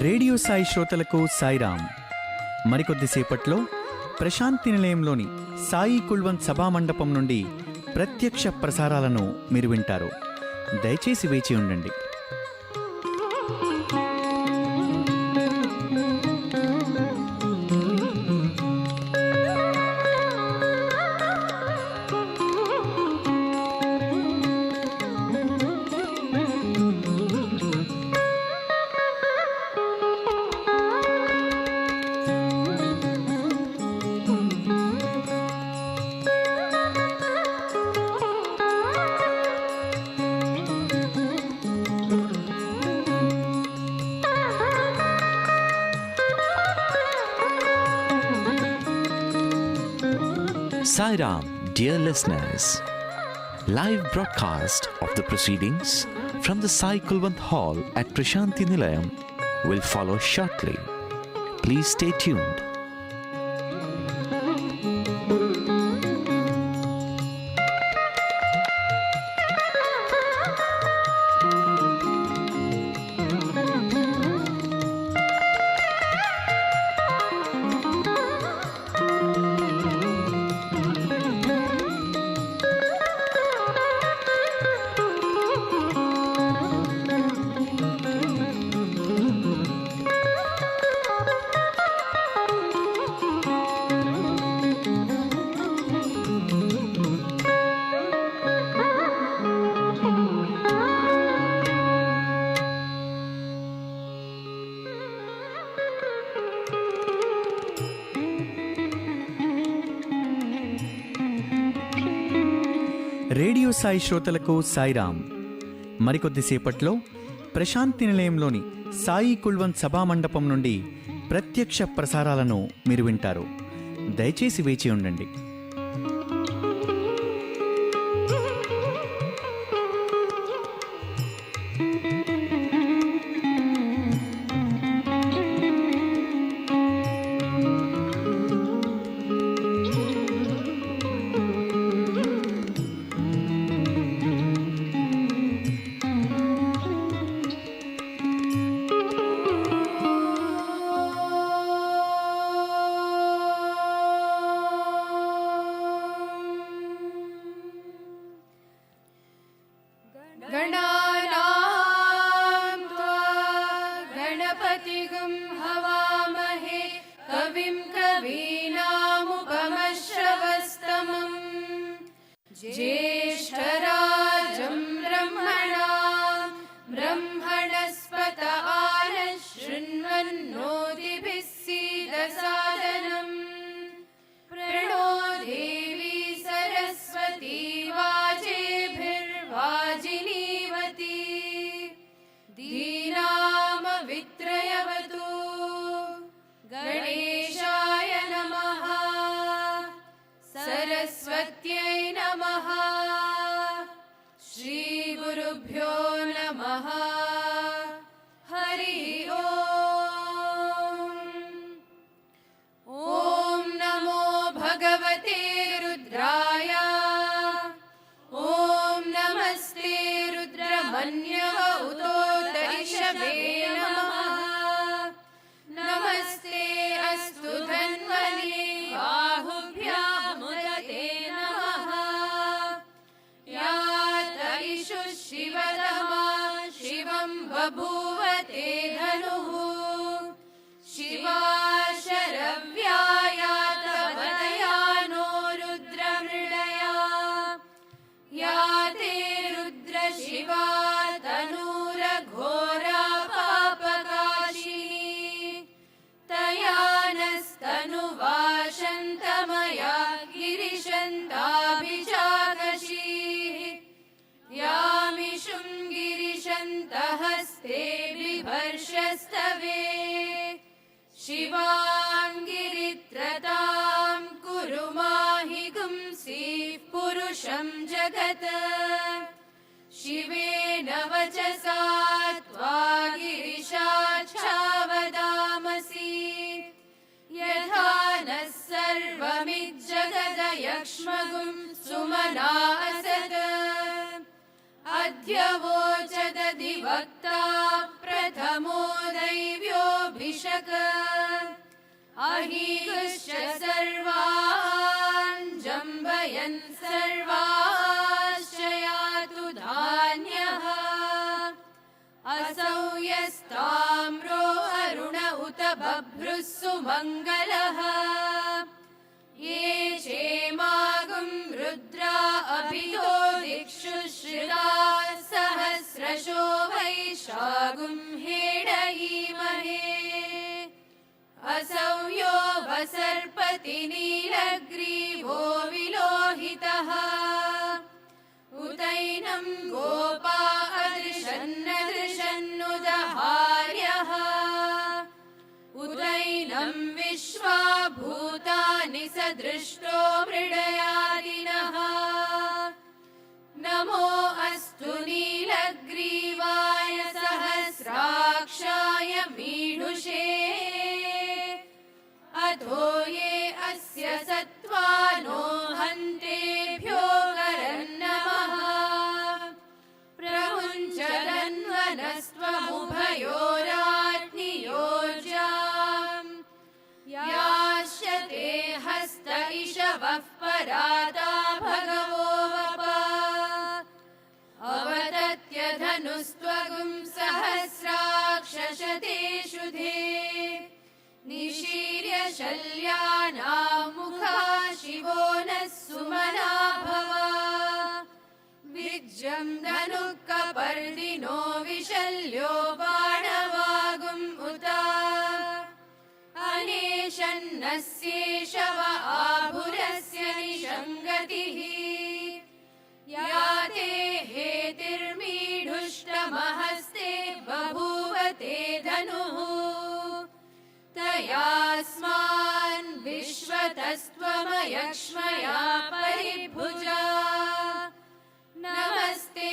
Radio Sai శ్రోతలకు సాయిరామ్. మరికొద్దిసేపట్లో ప్రశాంతి నిలయంలోని సాయి కుల్వంత్ సభామండపం నుండి ప్రత్యక్ష ప్రసారాలను మీరు వింటారు. దయచేసి వేచి ఉండండి. Sairam, dear listeners, live broadcast of the proceedings from the Sai Kulwant Hall at Prashanti Nilayam will follow shortly. Please stay tuned. Radio Sai శ్రోతలకు సాయిరామ్. మరికొద్దిసేపట్లో ప్రశాంతి నిలయంలోని సాయి కుల్వంత్ సభామండపం నుండి ప్రత్యక్ష ప్రసారాలను మీరు వింటారు. దయచేసి వేచి ఉండండి. ज्येष्ठराजं ब्रह्मणस्पत शृण्वन्नोतिभिः सीदसादनम् प्रणो देवी सरस्वती वाजेभिर्वाजिनीवती दीनामवित्रयवतु गणेशाय नमः सरस्वत्यै नमः श्रीगुरुभ्यो नमः हरि ओम्। ॐ नमो भगवते रुद्राय ॐ नमस्ते रुद्रमन्यः उतोदर्शवे नमः नमस्ते अस्तु धन्वने बाहुभ्यामुदते नमः यातैषु शिवतमा शिवं बभूव ते धनुः शिवा शरव्या यातवदयानो रुद्रमृडया या ते रुद्रशिवा तनूरघोरा पापकाशिनी तया नस्तनुवाशन्तमया गिरिशन्ताभिजागशीः यामिषुं गिरिशन्तहस्ते बिभर्षस्तवे शिवाङ्गिरित्रतां कुरु माहि गुंसीः पुरुषं जगत् शिवेन वचसा त्वा गिरिशाच्छावदामसि यथा नः सर्वमिज्जगदयक्ष्मगुं सुमना असत् अद्य वोचदधिवक्ता प्रथमो दैव्योऽभिषक अहीगुश्च सर्वान् जम्बयन् सर्वाश्च यातु धान्यः असौ यस्ताम्रो अरुण उत बभ्रुः सुमङ्गलः ये चेमागुं रुद्रा अभितो दिक्षु श्रिता सहस्रशो वैशागुं हेडयीमहे असौ यो वसर्पति नीलग्रीवो विलोहितः उतैनं गोपा अदृशन्नदृशन्नुदहार्यः उतैनं विश्वा भूतानि सदृष्टो मृडयादिनः नमो अस्तु नीलग्रीवाय सहस्राक्षाय मीढुषे अथो ये अस्य सत्त्वानो हन्तेभ्यो करन्नमः प्रमुञ्चरन्वनस्त्वमुभयोराज्ञियोज्याम् यास्यते हस्त इषवः पराता भगवो वप अवतत्य धनुस्त्वगुं सहस्राक्षशतेषु धे निशीर्य शल्यानां मुखा शिवो नः सुमना भव विज्रं धनुः कपर्दिनो विशल्यो बाणवागुम् उत अनेशन्नस्येषव आभुरस्य निषङ्गतिः या ते हेतिर्मीढुष्टमहस्ते बभूव ते धनुः तयास्मान् विश्वतस्त्वमयक्ष्मया परिभुजा नमस्ते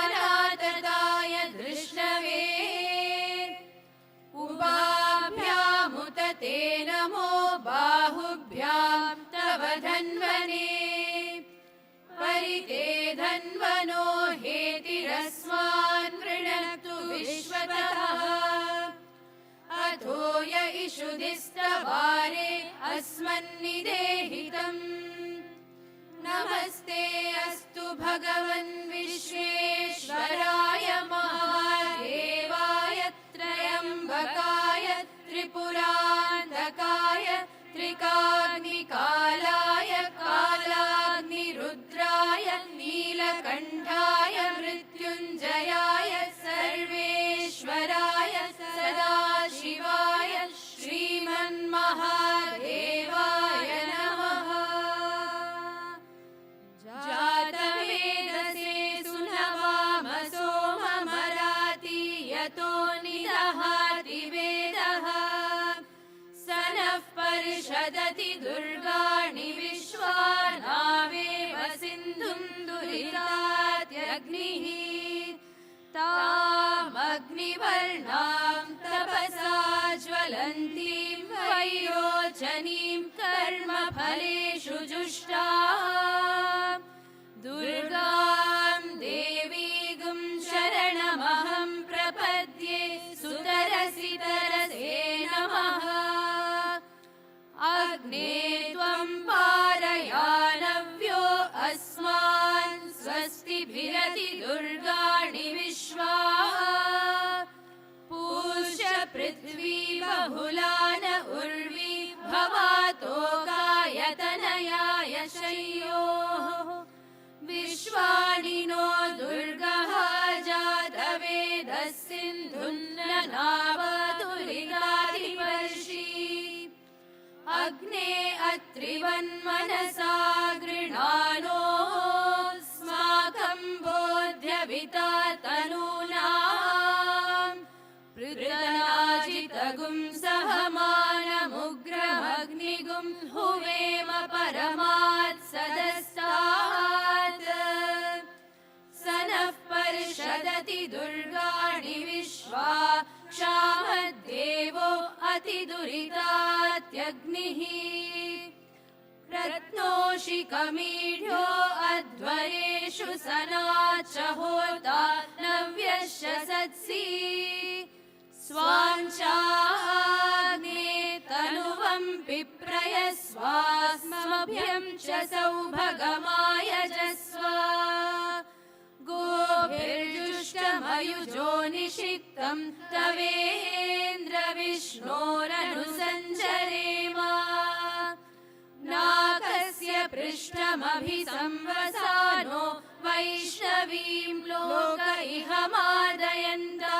अस्त्वायुधायानातताय धृष्णवे उभाभ्यामुत ते नमो बाहुभ्यां तव धन्वने परिते धन्वनो हेतिरस्मान् वृणक्तु विश्वतः अथो य इषुधिस्तवारे अस्मन्निदेहितम् नमस्ते अस्तु भगवन् विश्वेश्वराय महादेवाय त्र्यम्बकाय त्रिपुरान्तकाय त्रिकाग्निकालाय कालाग्निरुद्राय नीलकण्ठाय मृत्युञ्जयाय सर्वेश्वराय सदाशिवाय श्रीमन्महादेवाय नमः जातवेदसे सुनवामसो ममराति यतो निदहाति वेदः स नः परिषदति दुर्गाणि विश्वा नावेव सिन्धुं दुरितात्यग्निः तामग्निवर्णां तपसा ज्वलन्तीं वैरोचनीं कर्मफलेषु जुष्टां दुर्गां देवीगुं शरणमहं प्रपद्ये सुतरसि तरसे नमः अग्ने त्वं पारयानव्यो अस्मान् स्वस्तिभिरति दुर्गाणि विश्वा पूष्य पृथ्वी बहुलान उर्वी भवातोकायतनयाय शय्योः विश्वानि नो दुर्गः जातवेदः सिन्धुन्ननावतुरिगादिपर्षि अग्ने अत्रिवन्मनसा गृणानोऽस्माकं बोध्यविता तनूनां पृतनाजितगुं सहमानमुग्रमग्निगुं हुवेम परमात् सदस्तात् स नः परिषदति दुर्गाणि विश्वा क्षामद्देवो अतिदुरितात्यग्निः रत्नोषिकमीढ्यो अध्वरेषु सना च होता नव्यश्च वत्सि स्वाञ्चाग्ने तनुवं पिप्रयस्वास्मभ्यं च सौभगमायजस्व गोभिर्जुष्टमयुजो निषिक्तं तवेन्द्र विष्णोरनुसञ्चरेम नाकस्य पृष्ठमभिसंवसानो वैष्णवीं लोक इह मादयन्ता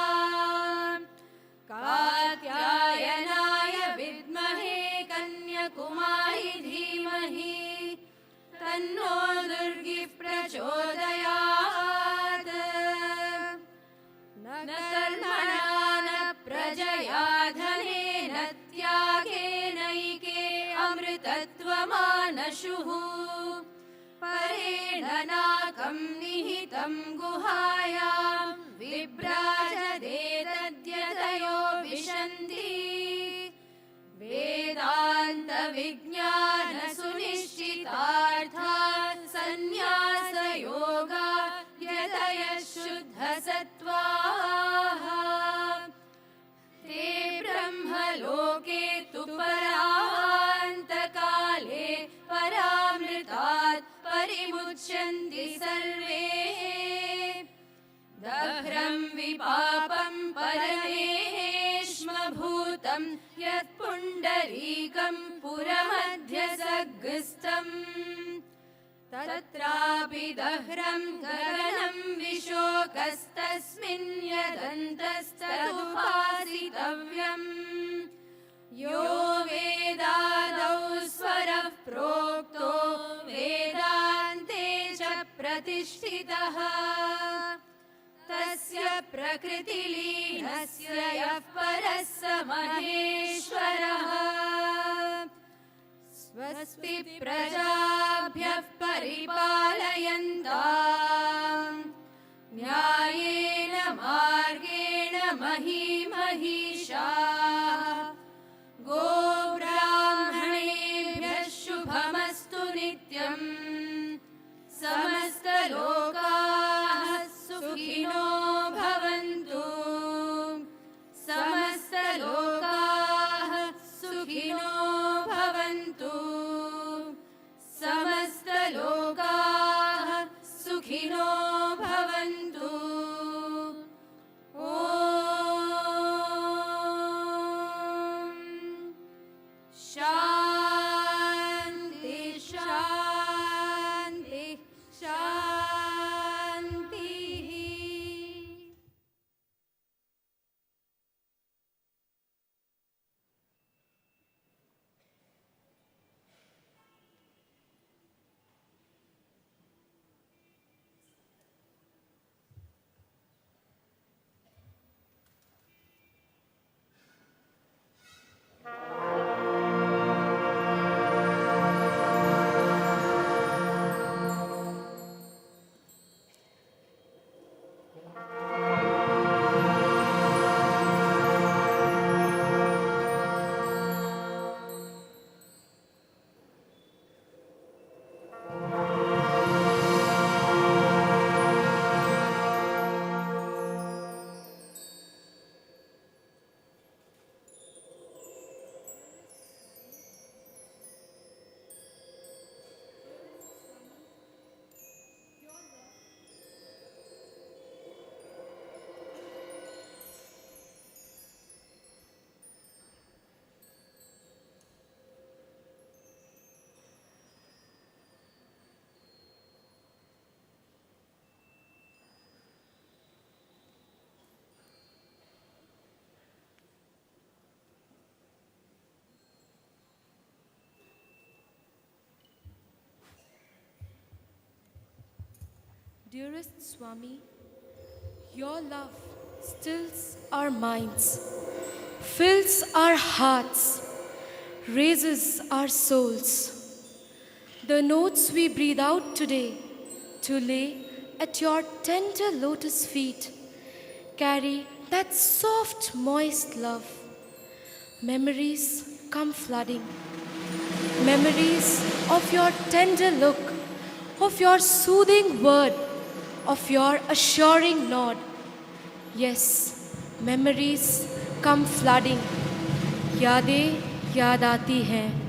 कात्यायनाय विद्महे कन्याकुमारी धीमहि तन्नो दुर्गिः प्रचोदयात् न कर्मणा न प्रजया धनेन त्यागेनैके अमृतत्वमानशुः परेण नाकं निहितं गुहायां विभ्राजदेतद्यतयो विशन्ति वेदान्तविज्ञानसुनिश्चितार्थात् सन्न्यासयोगा यतयः शुद्धसत्त्वाः ते ब्रह्मलोके तु परान्तकाले परामृतात् परिमुच्यन्ति सर्वे दह्रं विपापं परमेश्मभूतं यत्पुण्डरीकं पुरमध्यसग्स्थम् तत्रापि दह्रं गगनं विशोकस्तस्मिन् यदन्तस्तदुपासितव्यम् यो वेदादौ स्वरः प्रोक्तो वेदान्ते च प्रतिष्ठितः तस्य प्रकृतिलीनस्य यः परः स महेश्वरः स्वस्ति प्रजाभ्यः परिपालयन्ताम् न्यायेन मार्गेण महीमहीषाः गोब्राह्मणेभ्यः शुभमस्तु नित्यम् समस्तलोकाः सुखिनो भवन्तु समस्तलोकाः सुखिनो भवन्तु समस्तलोकाः सुखिनो भवन्तु ॐ शान्ति शान्ति शान्तिः Dearest Swami, your love stills our minds, fills our hearts, raises our souls. The notes we breathe out today to lay at your tender lotus feet carry that soft, moist love. Memories come flooding. Memories of your tender look, of your soothing word, of your assuring nod. Yes, memories come flooding. यादें याद आती हैं.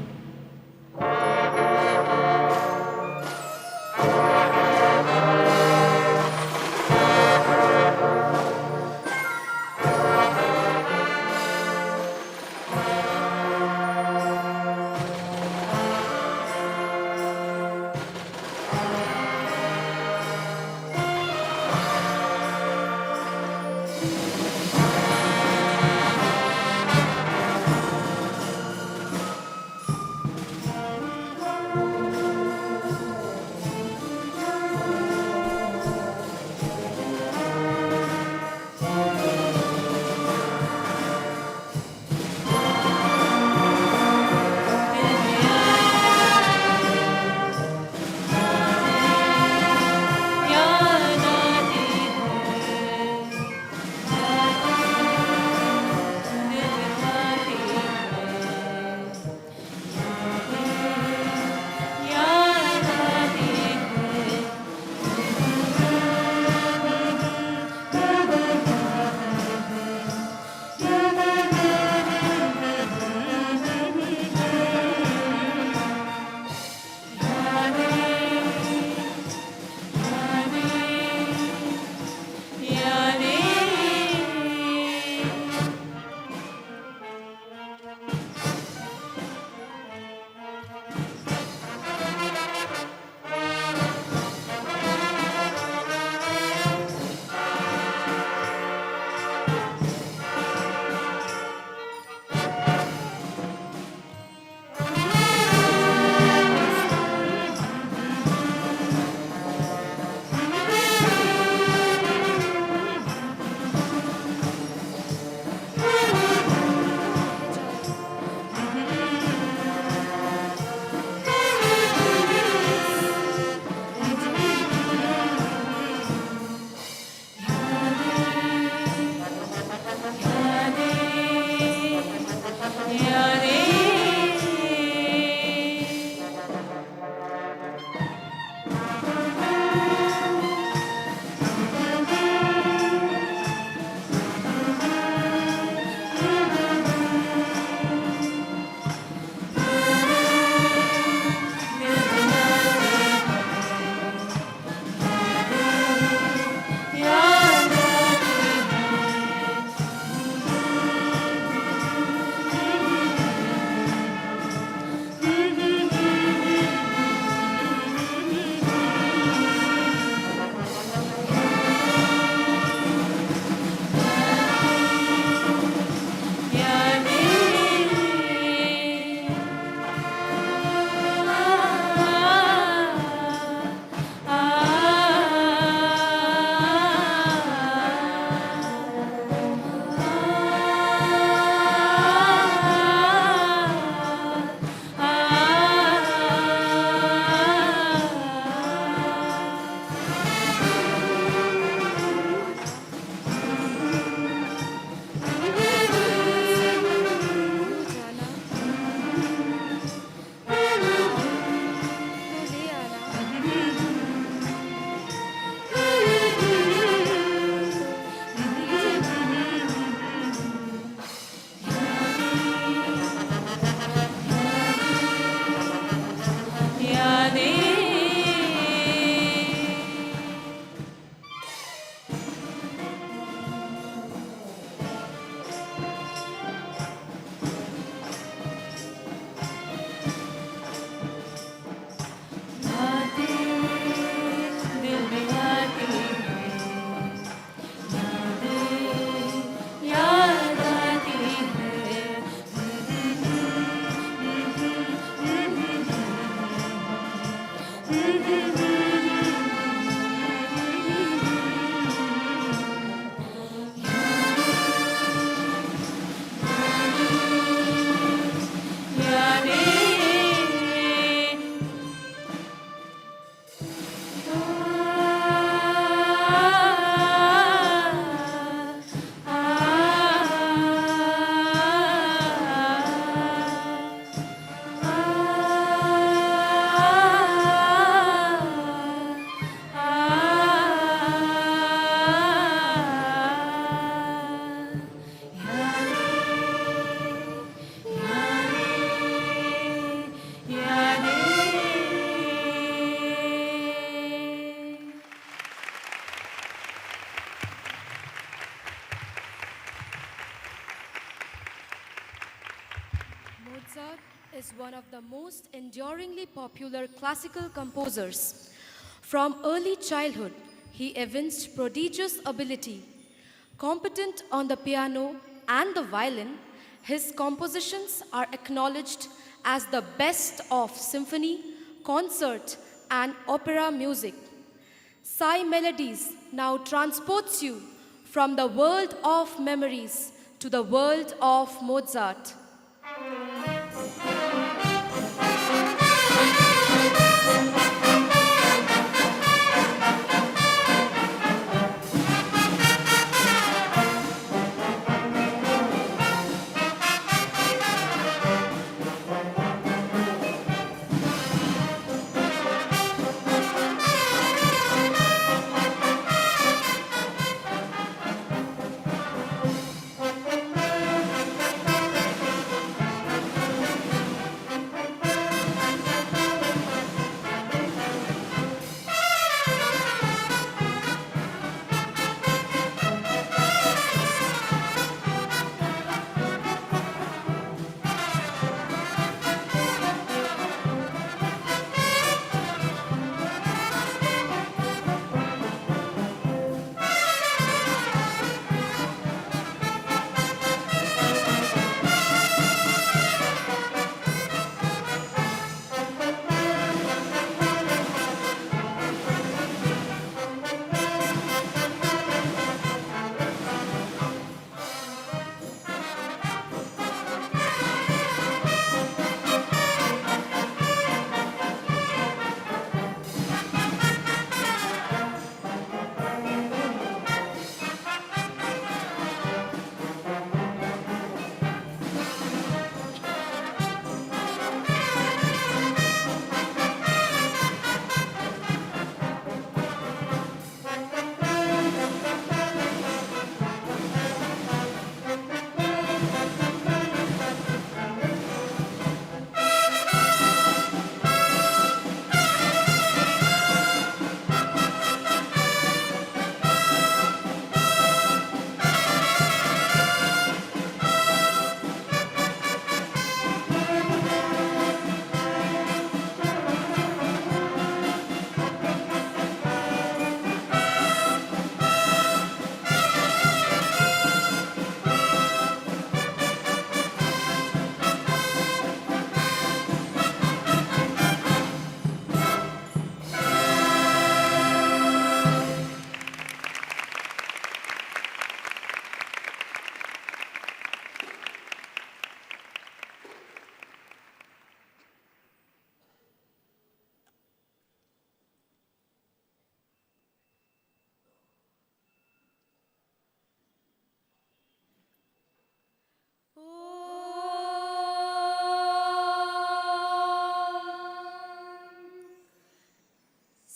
is one of the most enduringly popular classical composers. From early childhood, he evinced prodigious ability. Competent on the piano and the violin, his compositions are acknowledged as the best of symphony, concert, and opera music. Psy Melodies now transports you from the world of memories to the world of Mozart.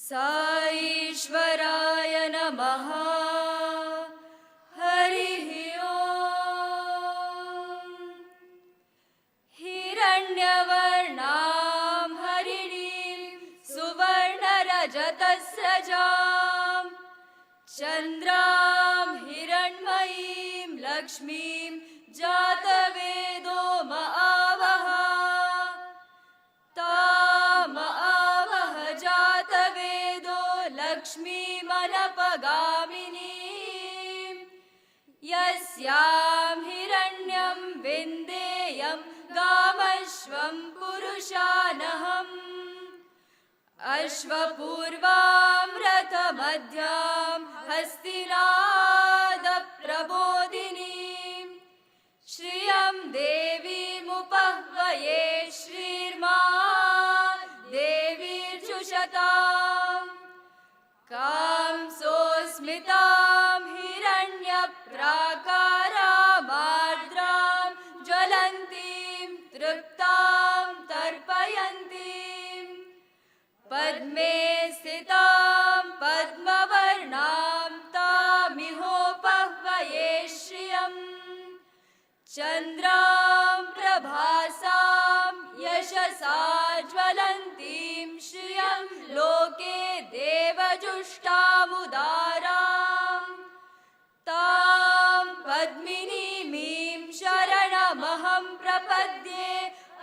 साईश्वराय नमः। हरिः ॐ। हिरण्यवर्णां हरिणीं सुवर्णरजतस्रजां चन्द्रां हिरण्मयीं लक्ष्मीं जातवेदो महावः। लक्ष्मीमनपगामिनीं यस्यां हिरण्यं विन्देयं गामश्वं पुरुषानहम्। अश्वपूर्वां रथमध्यां हस्तिनादप्रबोधिनीं श्रियं देवीमुपह्वये श्रीर्मा देवीर्जुषताम्। कांसोऽस्मितां हिरण्यप्राकारामार्द्रां ज्वलन्तीं तृप्तां तर्पयन्तीं पद्मे स्थितां पद्मवर्णां तामिहोपह्वये श्रियम्। चन्द्रां प्रभासां यशसा ज्वलन्तीं श्रियं लोके देवजुष्टामुदारां तां पद्मिनीमीं शरणमहं प्रपद्ये।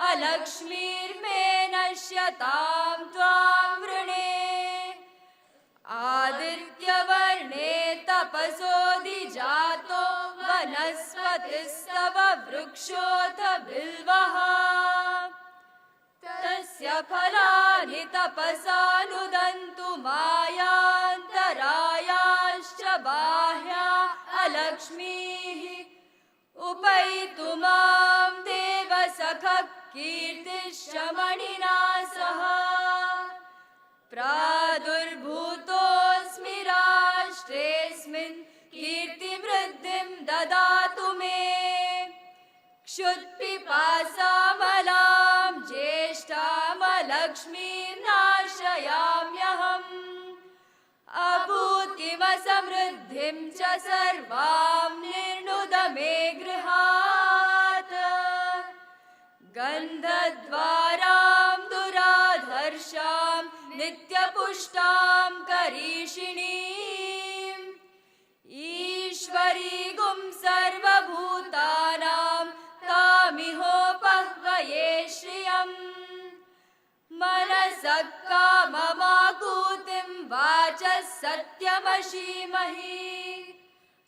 अलक्ष्मीर्मे नश्यतां त्वां वृणे आदित्यवर्णे तपसोऽधिजातो वनस्पतिस्तव वृक्षोऽथ बिल्वः तस्य फलानि तपसानुदन्तु मायान्तरायाश्च बाह्या अलक्ष्मीः उपैतु मां देवसखः कीर्तिश्च मणिना सह प्रादुर्भूतोऽस्मि राष्ट्रेऽस्मिन् कीर्तिवृद्धिं ददातु मे क्षुत्पिपासामलां ज्येष्ठामलक्ष्मीर्नाशयाम्यहम् अभूतिमसमृद्धिं च सर्वां निर्णुद मे गृहात् गन्धद्वारां दुराधर्षां नित्यपुष्टां करीषिणीम् ईश्वरीगुं सर्वभूतानां तामिहोपह्वये श्रियम् मनसः काममाकूतिं वाचः सत्यमशीमहि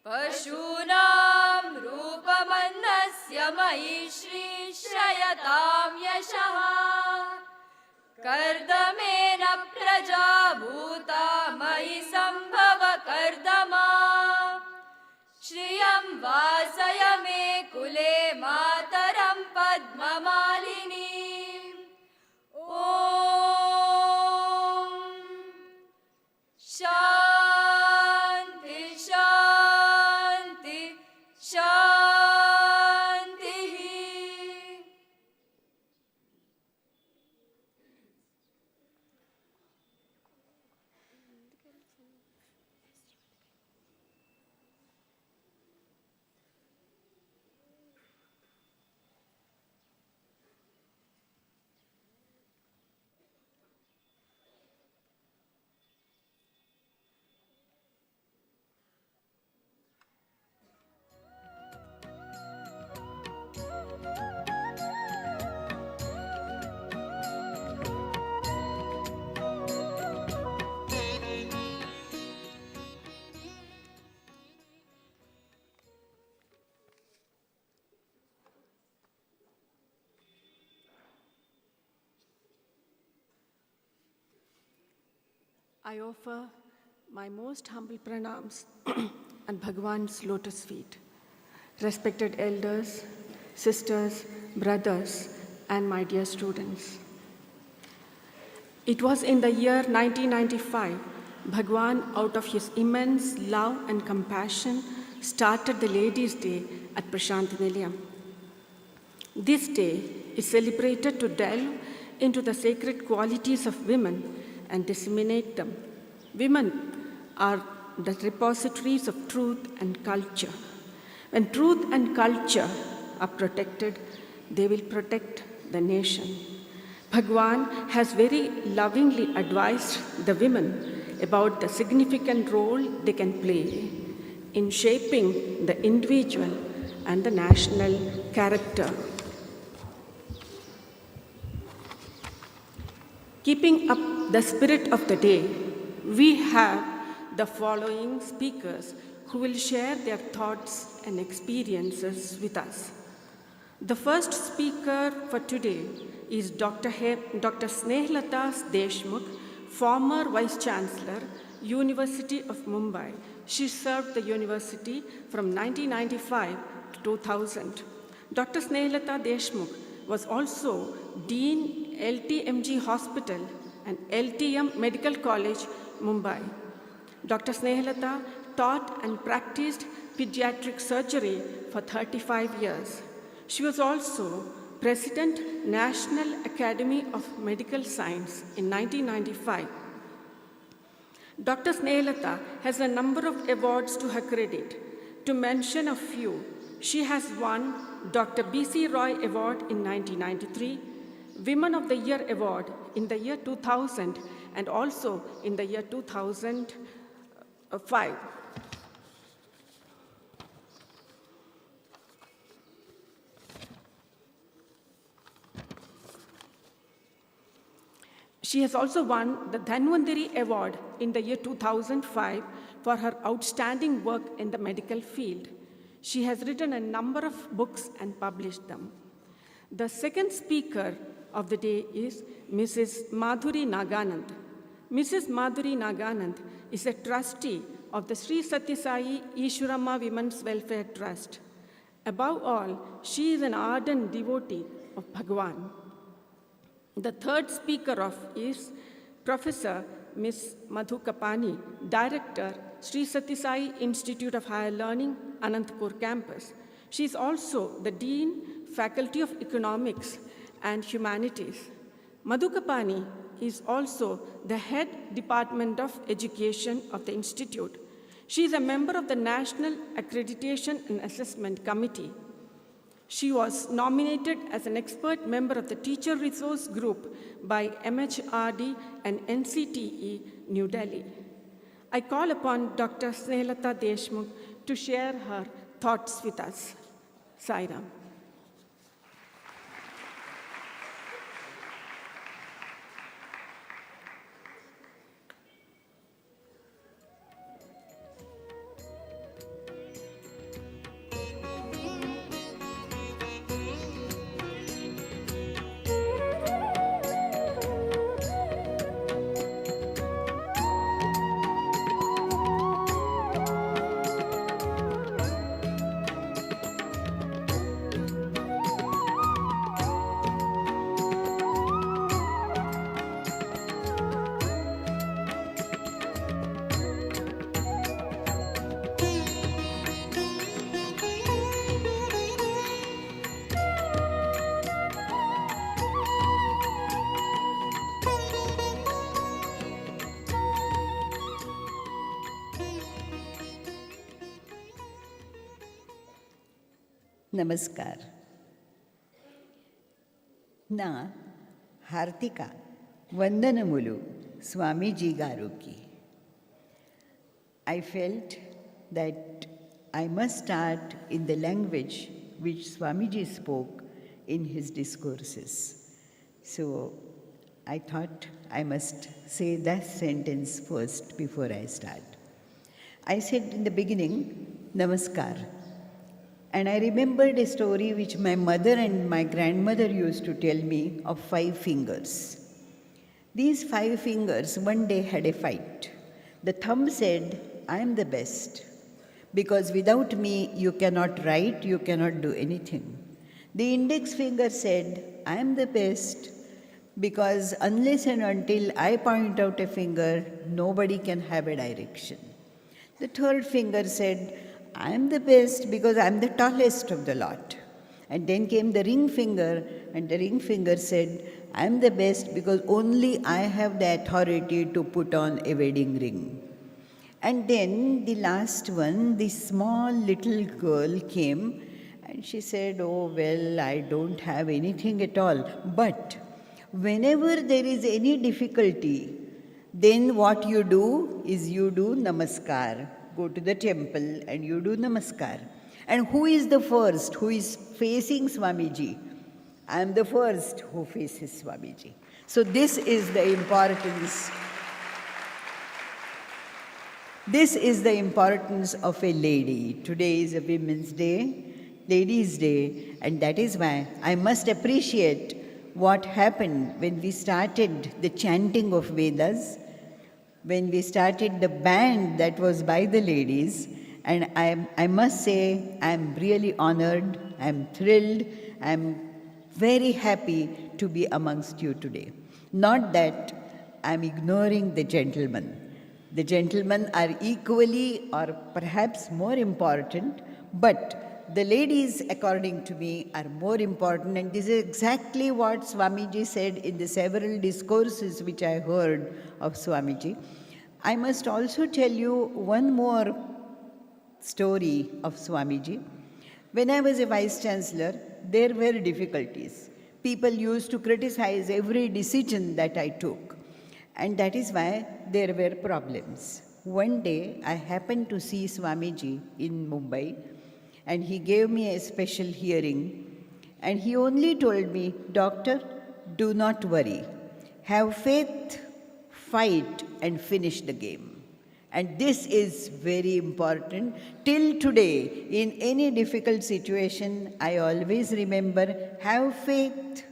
पशूनां रूपमन्नस्य मयि श्रीश्रयतां यशः कर्दमेन प्रजा भूता मयि सम्भव कर्दमा श्रियं वासय मे कुले मातरं पद्ममालिनीम् ॐ शान्ति शान्ति शान्तिः I offer my most humble pranams at Bhagwan's lotus feet. Respected elders, sisters, brothers, and my dear students. It was in the year 1995, Bhagwan, out of his immense love and compassion, started the Ladies' Day at Prashanthi Nilayam. This day is celebrated to delve into the sacred qualities of women and disseminate them. Women are the repositories of truth and culture. When truth and culture are protected, they will protect the nation. Bhagwan has very lovingly advised the women about the significant role they can play in shaping the individual and the national character. Keeping up the spirit of the day, we have the following speakers who will share their thoughts and experiences with us. The first speaker for today is Dr. Snehlata Deshmukh, former Vice Chancellor, University of Mumbai. She served the university from 1995 to 2000. Dr. Snehlata Deshmukh was also Dean LTMG Hospital and LTM Medical College, Mumbai. Dr. Snehlata taught and practiced pediatric surgery for 35 years. She was also President, National Academy of Medical Science in 1995. Dr. Snehlata has a number of awards to her credit. To mention a few, she has won Dr. B.C. Roy Award in 1993, Women of the Year Award in the year 2000, and also in the year 2005. She has also won the Dhanvantari Award in the year 2005 for her outstanding work in the medical field. She has written a number of books and published them. The second speaker of the day is Mrs. Madhuri Naganand. Mrs. Madhuri Naganand is a trustee of the Sri Sathya Sai Ishwarama Women's Welfare Trust. Above all, she is an ardent devotee of Bhagwan. The third speaker is Professor Ms. Madhu Kapani, Director, Sri Sathya Sai Institute of Higher Learning, Anantapur campus. She is also the Dean, Faculty of Economics and Humanities. Madhu Kapani is also the Head Department of Education of the Institute. She is a member of the National Accreditation and Assessment Committee. She was nominated as an expert member of the Teacher Resource Group by MHRD and NCTE, New Delhi. I call upon Dr. Snehlata Deshmukh to share her thoughts with us. Sairam. Namaskar నా హార్దిక వందనములు స్వామీజీ గారికి. I felt that I must start in the language which Swamiji spoke in his discourses. So I thought I must say that sentence first before I start. I said in the beginning, Namaskar. And I remembered a story which my mother and my grandmother used to tell me of 5 fingers. These 5 fingers one day had a fight. The thumb said, I am the best, because without me you cannot write, you cannot do anything. The index finger said, I am the best, because unless and until I point out a finger, nobody can have a direction. The third finger said, I am the best because I am the tallest of the lot. And then came the ring finger, and the ring finger said, I am the best because only I have the authority to put on a wedding ring. And then the last one, the small little girl came, and she said, oh, well, I don't have anything at all. But whenever there is any difficulty, then what you do is you do namaskar. Go to the temple and you do namaskar. And who is the first who is facing Swamiji? I am the first who faces Swamiji. So this is the importance. This is the importance of a lady. Today is a Women's Day, Ladies' Day, and that is why I must appreciate what happened when we started the chanting of Vedas, when we started the band that was by the ladies, and I must say I am really honored, I am thrilled, I am very happy to be amongst you today. Not that I am ignoring the gentlemen. The gentlemen are equally or perhaps more important, but the ladies, according to me, are more important, and this is exactly what Swamiji said in the several discourses which I heard of Swamiji. I must also tell you one more story of Swamiji. When I was a Vice Chancellor, there were difficulties. People used to criticize every decision that I took, and that is why there were problems. One day, I happened to see Swamiji in Mumbai, and he gave me a special hearing, and he only told me, Doctor, do not worry. have faith, fight, and finish the game. And this is very important. Till today, in any difficult situation, I always remember, have faith,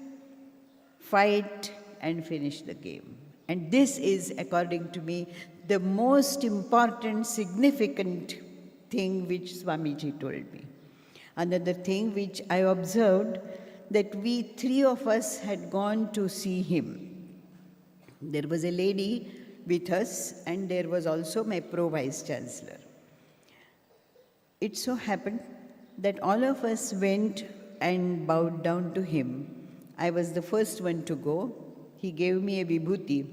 fight, and finish the game. And this is, according to me, the most important, significant thing which Swamiji told me. Another thing which I observed, that we three of us had gone to see him. There was a lady with us, and there was also my pro-vice chancellor. It so happened that all of us went and bowed down to him. I was the first one to go. He gave me a vibhuti.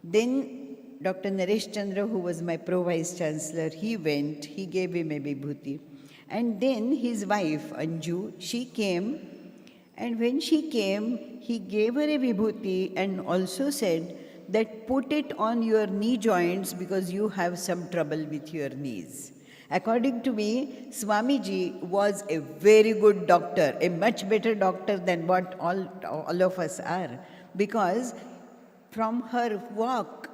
Then Dr. Naresh Chandra, who was my pro-vice chancellor, he went, he gave him a vibhuti. And then his wife, Anju, she came, and when she came, he gave her a vibhuti and also said that put it on your knee joints because you have some trouble with your knees. According to me, Swamiji was a very good doctor, a much better doctor than what all of us are, because from her walk,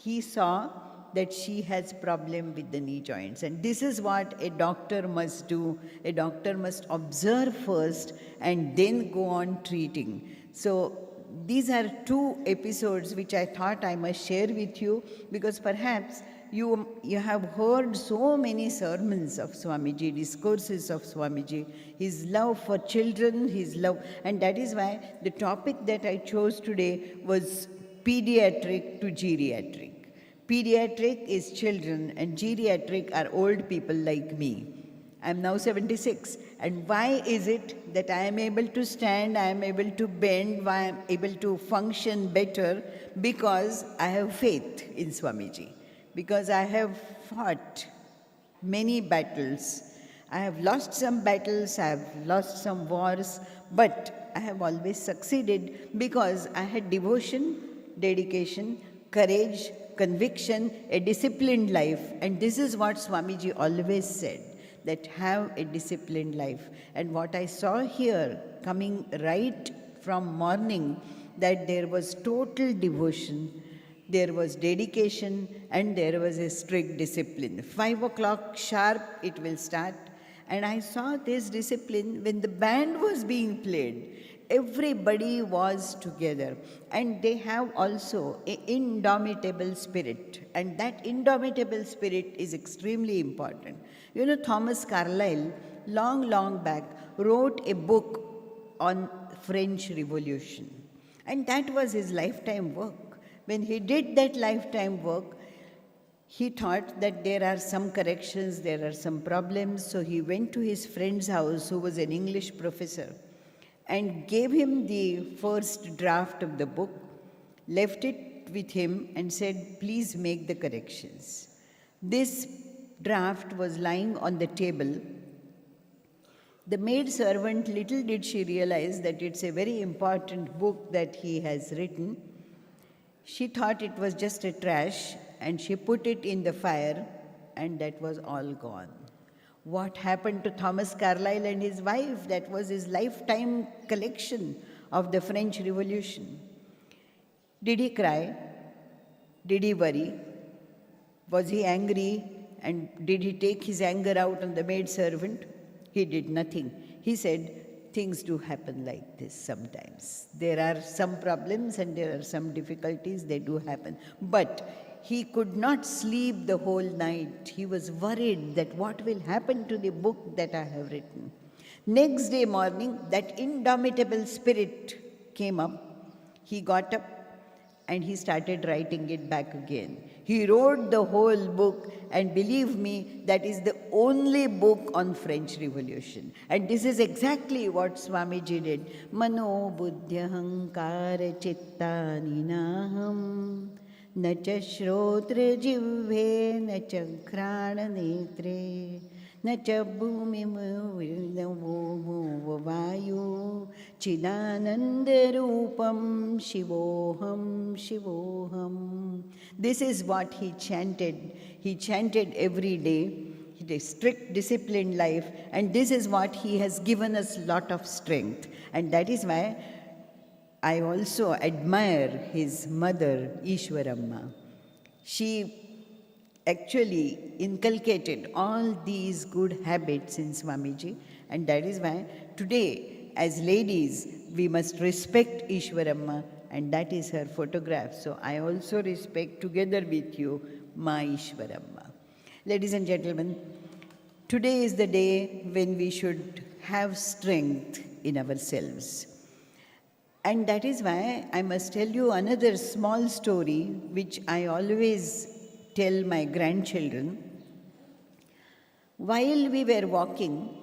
he saw that she has problem with the knee joints. And this is what a doctor must do. A doctor must observe first and then go on treating. So these are two episodes which I thought I must share with you, because perhaps you have heard so many sermons of Swamiji, discourses of Swamiji, his love for children, his love, and that is why the topic that I chose today was pediatric to geriatric. Pediatric is children and geriatric are old people like me. I am now 76. And why is it that I am able to stand, I am able to bend, why I am able to function better? Because I have faith in Swamiji. Because I have fought many battles. I have lost some battles, I have lost some wars, but I have always succeeded because I had devotion, dedication, courage, conviction, a disciplined life. And this is what Swamiji always said, that have a disciplined life. And what I saw here, coming right from morning, that there was total devotion, there was dedication, and there was a strict discipline. 5 o'clock sharp, it will start. And I saw this discipline when the band was being played. Everybody was together, and they have also an indomitable spirit, and that indomitable spirit is extremely important. You know, Thomas Carlyle, long back, wrote a book on French Revolution, and that was his lifetime work. When he did that lifetime work, he thought that there are some corrections, there are some problems, so he went to his friend's house, who was an English professor, and gave him the first draft of the book, left it with him and said, please make the corrections. This draft was lying on the table. The maid servant, little did she realize that it's a very important book that he has written. She thought it was just a trash, and she put it in the fire, and that was all gone. What happened to Thomas Carlyle and his wife? That was his lifetime collection of the French Revolution. Did he cry? Did he worry? Was he angry? And did he take his anger out on the maidservant? He did nothing. He said, things do happen like this sometimes. There are some problems and there are some difficulties, they do happen. But he could not sleep the whole night. He was worried that what will happen to the book that I have written. Next day morning, that indomitable spirit came up. He got up and he started writing it back again. He wrote the whole book, and believe me, that is the only book on French Revolution. And this is exactly what Swamiji did. Mano buddhyahankara chittani naham न च श्रोत्र जिह्वे न च घ्राण नेत्रे न च भूमि वायु चिदानंद रूपम शिवोहम शिवोहम. This is what he chanted. He chanted every day. He had a strict, disciplined life, and this is what he has given us lot of strength. And that is why I also admire his mother, Ishwaramma. She actually inculcated all these good habits in Swamiji, and that is why today, as ladies, we must respect Ishwaramma, and that is her photograph. So I also respect, together with you, Ma Ishwaramma. Ladies and gentlemen, today is the day when we should have strength in ourselves. And that is why I must tell you another small story which I always tell my grandchildren. While we were walking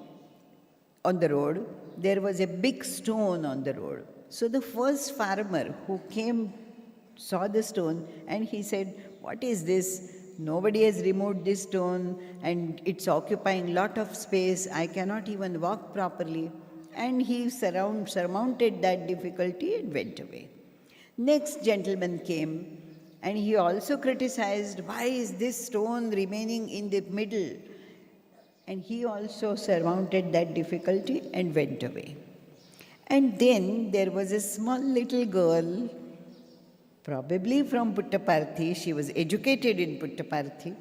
on the road, there was a big stone on the road. So the first farmer who came saw the stone and he said, "What is this? Nobody has removed this stone and it's occupying lot of space. I cannot even walk properly." And he surmounted that difficulty and went away. Next gentleman came and he also criticized, "Why is this stone remaining in the middle?" And he also surmounted that difficulty and went away. And then there was a small little girl, probably from Puttaparthi. She was educated in Puttaparthi.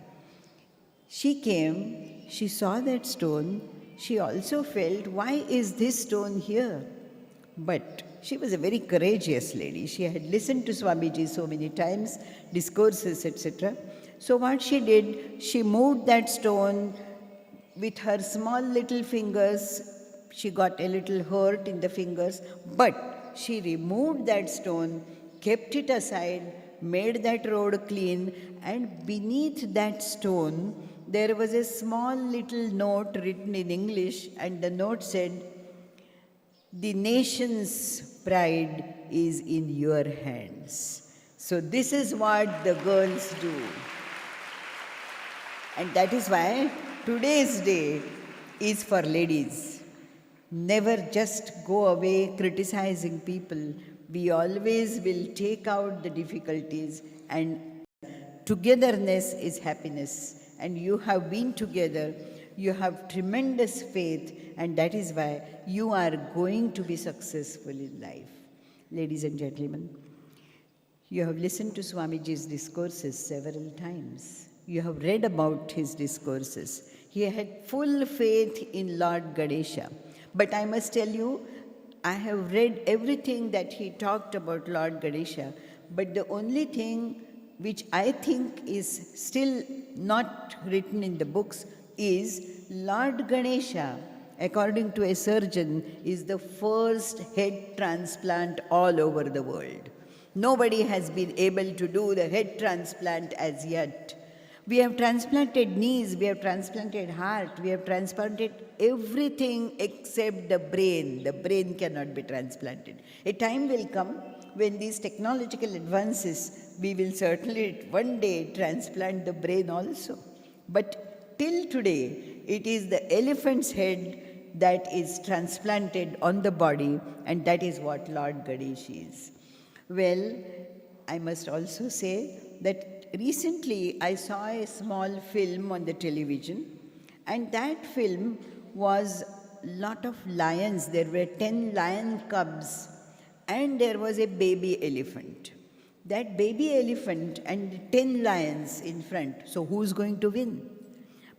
She came, she saw that stone. She also felt, why is this stone here? But she was a very courageous lady. She had listened to Swamiji so many times, discourses, etc. So what she did, she moved that stone with her small little fingers. She got a little hurt in the fingers, but she removed that stone, kept it aside, made that road clean, and beneath that stone, there was a small little note written in English, and the note said, "The nation's pride is in your hands." So this is what the girls do. And that is why today's day is for ladies. Never just go away criticizing people. We always will take out the difficulties, and togetherness is happiness. And you have been together, you have tremendous faith, and that is why you are going to be successful in life. Ladies and gentlemen, you have listened to Swamiji's discourses several times. You have read about his discourses. He had full faith in Lord Ganesha. But I must tell you, I have read everything that he talked about Lord Ganesha, but the only thing which I think is still not written in the books is Lord Ganesha, according to a surgeon, is the first head transplant all over the world. Nobody has been able to do the head transplant as yet. We have transplanted knees, we have transplanted heart, we have transplanted everything except the brain. The brain cannot be transplanted. A time will come when these technological advances, we will certainly one day transplant the brain also. But till today, it is the elephant's head that is transplanted on the body, and that is what Lord Ganesh is. Well, I must also say that recently I saw a small film on the television, and that film was a lot of lions. There were 10 lion cubs, and there was a baby elephant. That baby elephant and 10 lions in front. So who's going to win?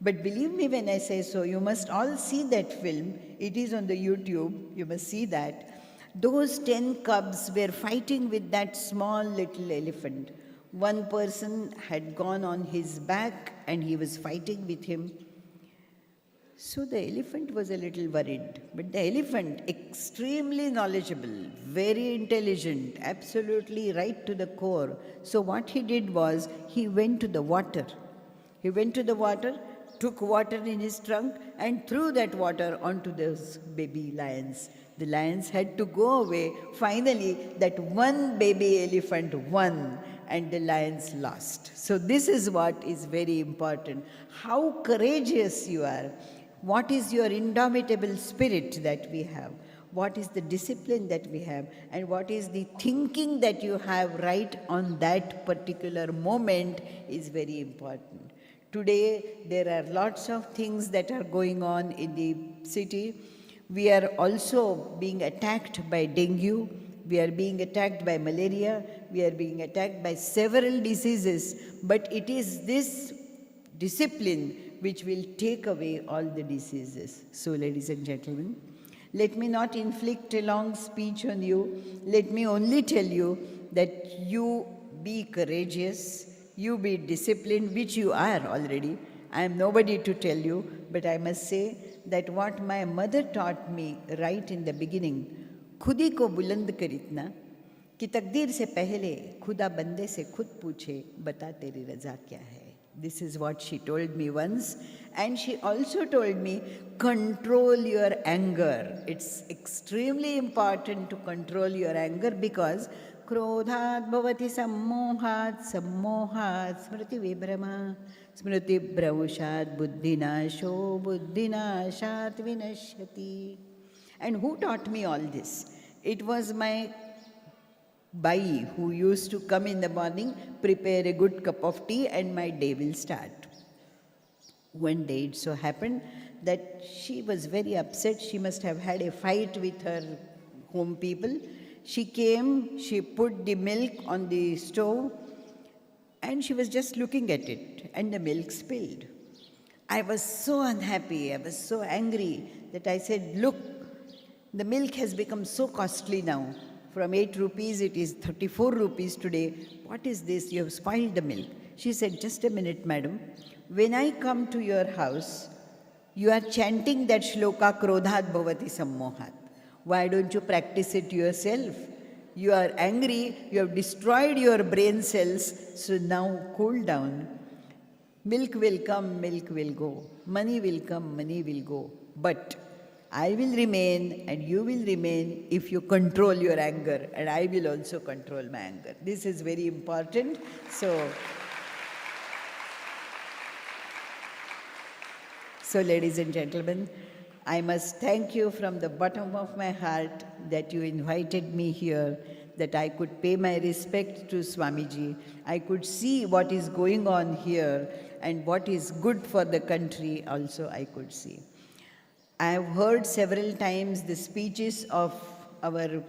But believe me when I say so, you must all see that film. It is on the YouTube. You must see that. Those 10 cubs were fighting with that small little elephant. One person had gone on his back and he was fighting with him. So the elephant was a little worried. But the elephant, extremely knowledgeable, very intelligent, absolutely right to the core. So what he did was, he went to the water. He went to the water, took water in his trunk and threw that water onto those baby lions. The lions had to go away. Finally, that one baby elephant won and the lions lost. So this is what is very important. How courageous you are. What is your indomitable spirit that we have? What is the discipline that we have? And what is the thinking that you have right on that particular moment is very important. Today, there are lots of things that are going on in the city. We are also being attacked by dengue. We are being attacked by malaria, we are being attacked by several diseases, but it is this discipline which will take away all the diseases. So, ladies and gentlemen, let me not inflict a long speech on you. Let me only tell you that you be courageous, you be disciplined, which you are already. I am nobody to tell you, but I must say that what my mother taught me right in the beginning, खुद ही को बुलंद करितना कि तकदीर से पहले खुदा बंदे से खुद पूछे बता तेरी रजा क्या है. This is what she told me once, and she also told me, control your anger. It's extremely important to control your anger because क्रोधात् भवति सम्मोहात्, सम्मोहात् स्मृति विभ्रमा, स्मृति भ्रंशात् बुद्धिनाशो, बुद्धिनाशात् विनश्यति. And who taught me all this? It was my Bai who used to come in the morning, prepare a good cup of tea, and my day will start. One day it so happened that she was very upset. She must have had a fight with her home people. She came, she put the milk on the stove, and she was just looking at it, and the milk spilled. I was so unhappy, I was so angry that I said, look, the milk has become so costly now. From 8 rupees, it is 34 rupees today. What is this? You have spoiled the milk. She said, just a minute, madam. When I come to your house, you are chanting that shloka, krodhat bhavati sammohat. Why don't you practice it yourself? You are angry, you have destroyed your brain cells, so now cool down. Milk will come, milk will go. Money will come, money will go. But I will remain and you will remain if you control your anger, and I will also control my anger. This is very important. So ladies and gentlemen, I must thank you from the bottom of my heart that you invited me here, that I could pay my respect to Swamiji. I could see what is going on here and what is good for the country also I could see. I have heard several times the speeches of our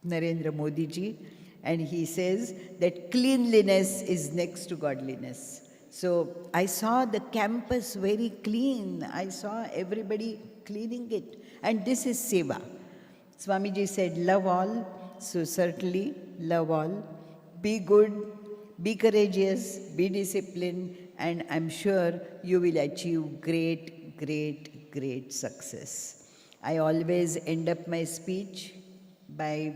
Narendra Modi ji, and he says that cleanliness is next to godliness. So I saw the campus very clean. I saw everybody cleaning it. And this is seva. Swamiji said, love all. So certainly, love all. Be good, be courageous, be disciplined, and I'm sure you will achieve great, great, great success. I always end up my speech by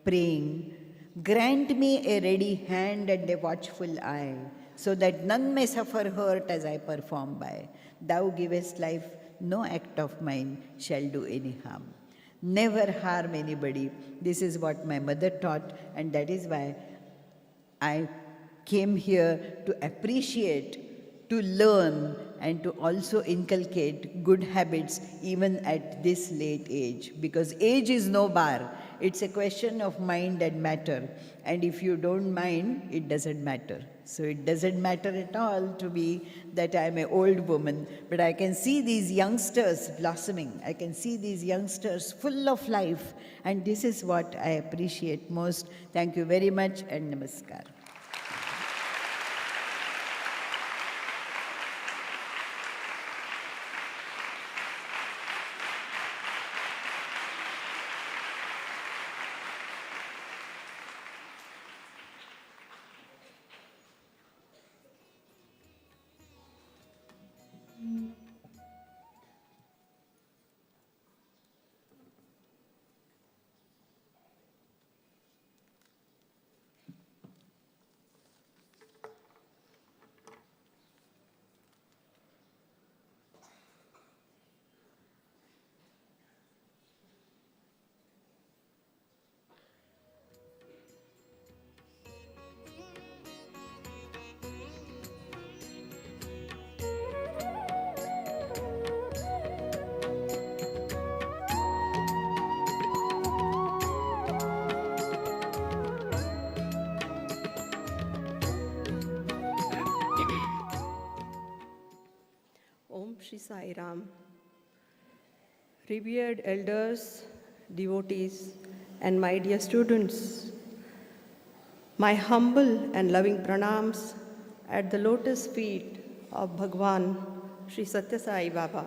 praying, grant me a ready hand and a watchful eye, so that none may suffer hurt as I perform by. Thou givest life, no act of mine shall do any harm. Never harm anybody. This is what my mother taught, and that is why I came here to appreciate, to learn, and to also inculcate good habits even at this late age. Because age is no bar. It's a question of mind and matter. And if you don't mind, it doesn't matter. So it doesn't matter at all to me that I'm an old woman, but I can see these youngsters blossoming. I can see these youngsters full of life, and this is what I appreciate most. Thank you very much, and namaskar. Om Shri Sai Ram. Revered elders, devotees, and my dear students, my humble and loving pranams at the lotus feet of Bhagwan Sri Sathya Sai Baba.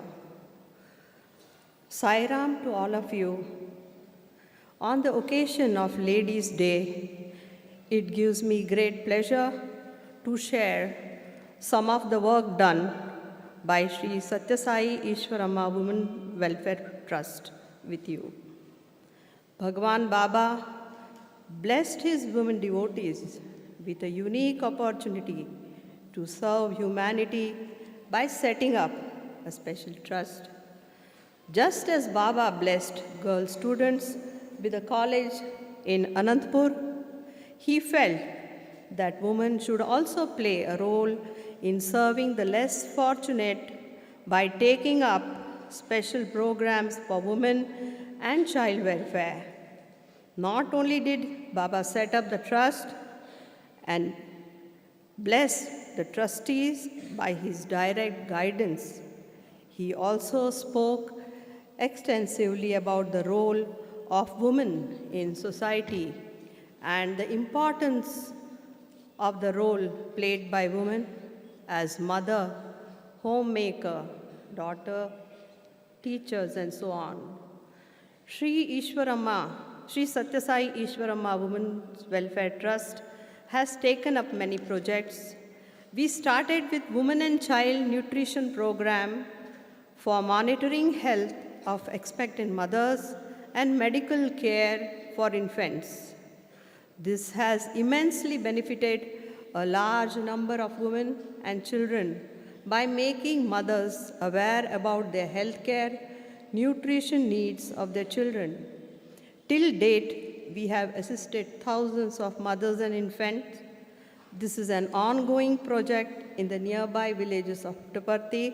Sai Ram to all of you. On the occasion of Ladies' Day, it gives me great pleasure to share some of the work done by Sri Sathya Sai Ishwaramma Women Welfare Trust with you. Bhagwan Baba blessed his women devotees with a unique opportunity to serve humanity by setting up a special trust. Just as Baba blessed girl students with a college in Anantapur, he felt that women should also play a role in serving the less fortunate by taking up special programs for women and child welfare. Not only did Baba set up the trust and bless the trustees by his direct guidance, he also spoke extensively about the role of women in society and the importance of the role played by women as mother, homemaker, daughter, teachers, and so on. Sri Sathya Sai Ishwaramma Women's Welfare Trust has taken up many projects. We started with Women and Child Nutrition Program for monitoring health of expectant mothers and medical care for infants. This has immensely benefited a large number of women and children by making mothers aware about their health care, nutrition needs of their children. Till date, we have assisted thousands of mothers and infants. This is an ongoing project in the nearby villages of Puttaparthi,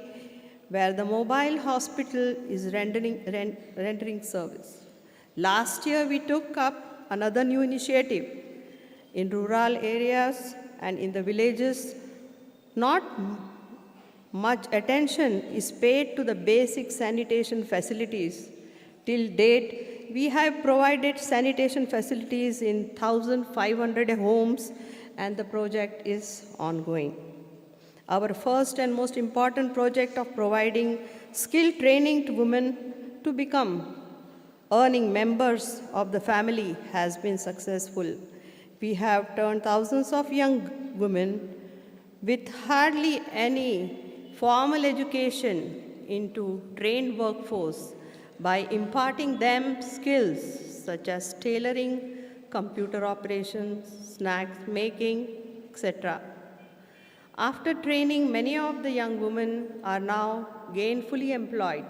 where the mobile hospital is rendering service. Last year, we took up another new initiative. In rural areas and in the villages, not much attention is paid to the basic sanitation facilities. Till date, we have provided sanitation facilities in 1,500 homes, and the project is ongoing. Our first and most important project of providing skill training to women to become earning members of the family has been successful. We have turned thousands of young women with hardly any formal education into trained workforce by imparting them skills such as tailoring, computer operations, snacks making, etc. After training, many of the young women are now gainfully employed.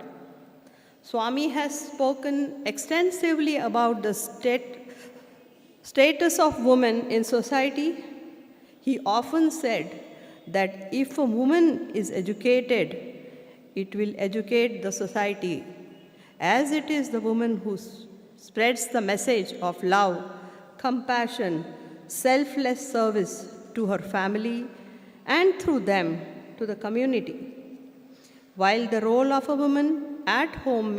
Swami has spoken extensively about the status of women in society. He often said that if a woman is educated, it will educate the society, as it is the woman who spreads the message of love, compassion, selfless service to her family and through them to the community. While the role of a woman at home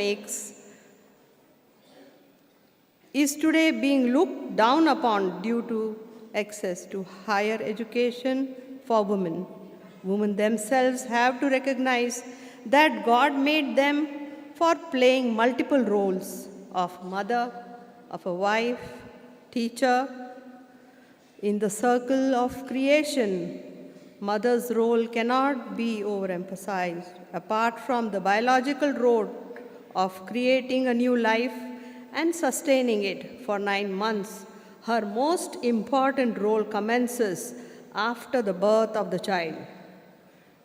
is today being looked down upon due to access to higher education for women. Women themselves have to recognize that God made them for playing multiple roles of mother, of a wife, teacher. In the circle of creation, mother's role cannot be overemphasized. Apart from the biological role of creating a new life and sustaining it for 9 months, her most important role commences after the birth of the child.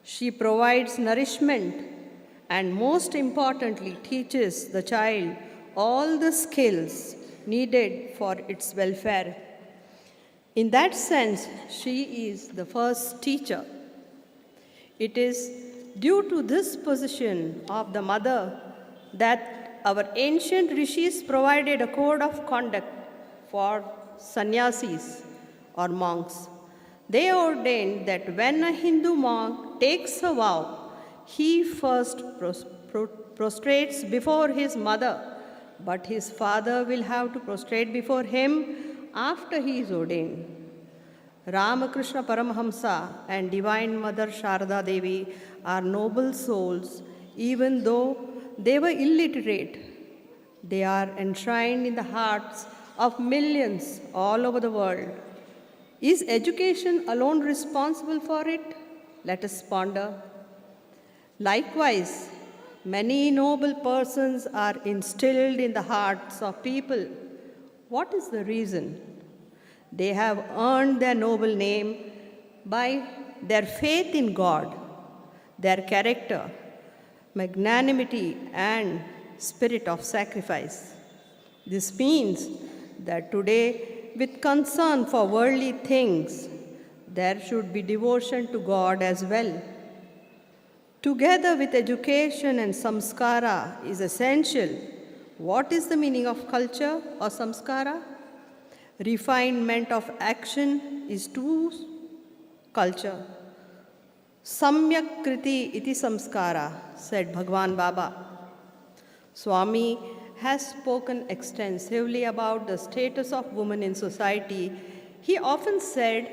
She provides nourishment and, most importantly, teaches the child all the skills needed for its welfare. In that sense, she is the first teacher. It is due to this position of the mother that our ancient rishis provided a code of conduct for sannyasis or monks. They ordained that when a Hindu monk takes a vow, he first prostrates before his mother but his father will have to prostrate before him after he is ordained. Ramakrishna Paramahamsa and Divine Mother Sharda Devi are noble souls, even though they were illiterate. They are enshrined in the hearts of millions all over the world. Is education alone responsible for it? Let us ponder. Likewise, many noble persons are instilled in the hearts of people. What is the reason? They have earned their noble name by their faith in God, their character, magnanimity, and spirit of sacrifice. This means that today, with concern for worldly things, there should be devotion to God as well. Together with education and samskara is essential. What is the meaning of culture or samskara? Refinement of action is to culture. Samyak kriti iti samskara, said Bhagwan Baba. Swami has spoken extensively about the status of women in society. He often said,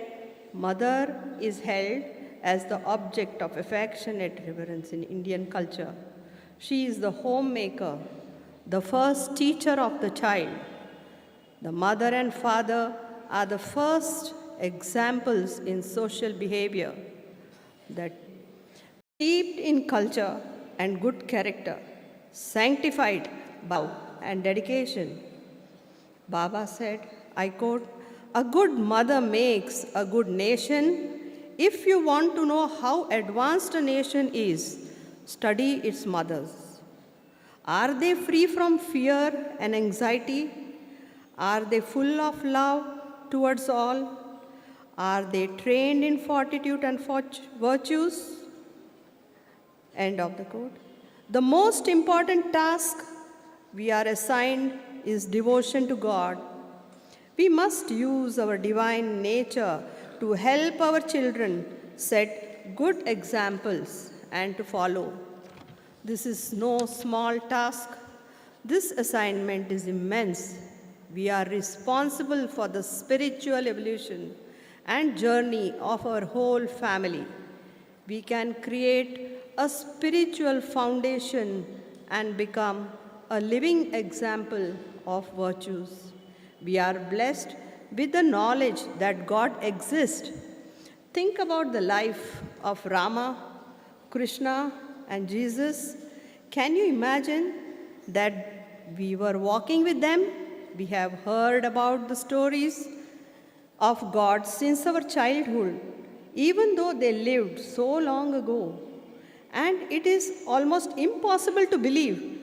Mother is held as the object of affectionate reverence in Indian culture. She is the homemaker, the first teacher of the child. The mother and father are the first examples in social behavior that steeped in culture and good character, sanctified by love and dedication. Baba said, I quote, a good mother makes a good nation. If you want to know how advanced a nation is, study its mothers. Are they free from fear and anxiety? Are they full of love towards all? Are they trained in fortitude and virtues? End of the quote. The most important task we are assigned is devotion to God. We must use our divine nature to help our children set good examples and to follow. This is no small task. This assignment is immense. We are responsible for the spiritual evolution and journey of our whole family. We can create a spiritual foundation and become a living example of virtues. We are blessed with the knowledge that God exists. Think about the life of Rama, Krishna, and Jesus. Can you imagine that we were walking with them? We have heard about the stories of God since our childhood, even though they lived so long ago. And it is almost impossible to believe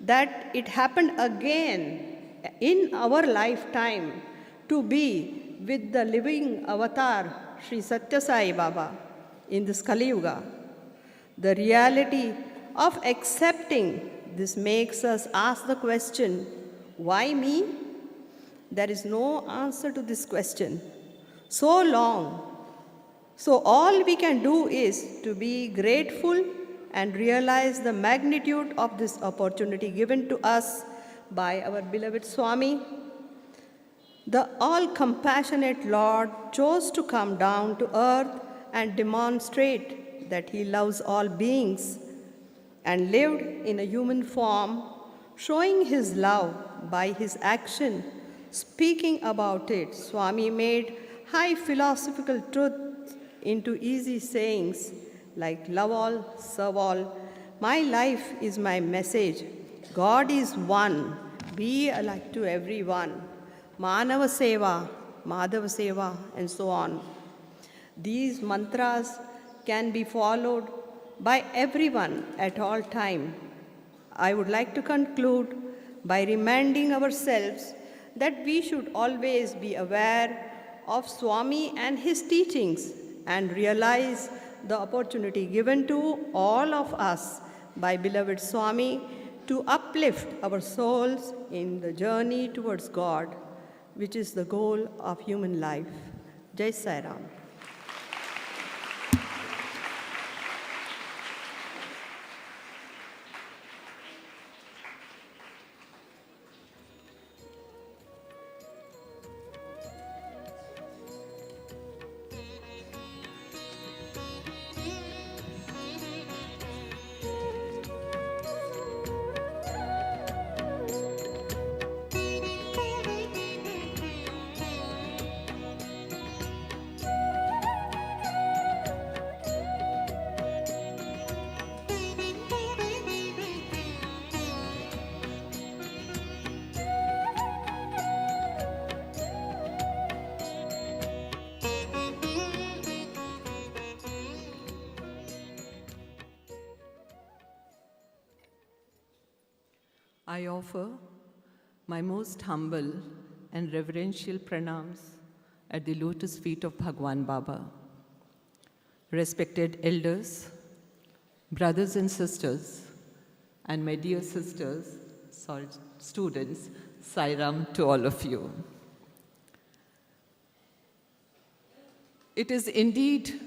that it happened again in our lifetime to be with the living avatar, Sri Sathya Sai Baba, in this Kali Yuga. The reality of accepting this makes us ask the question, why me? There is no answer to this question. So all we can do is to be grateful and realize the magnitude of this opportunity given to us by our beloved Swami. The all-compassionate Lord chose to come down to earth and demonstrate that He loves all beings and lived in a human form, showing His love by His action. Speaking about it, Swami made high philosophical truths into easy sayings like love all, serve all. My life is my message. God is one. Be alike to everyone. Manava Seva, Madhava Seva, and so on. These mantras can be followed by everyone at all time. I would like to conclude by reminding ourselves that we should always be aware of Swami and his teachings and realize the opportunity given to all of us by beloved Swami to uplift our souls in the journey towards God, which is the goal of human life. Jai Sai Ram. I offer my most humble and reverential pranams at the lotus feet of Bhagwan Baba. Respected elders, brothers and sisters, and my dear students, Sai Ram to all of you. It is indeed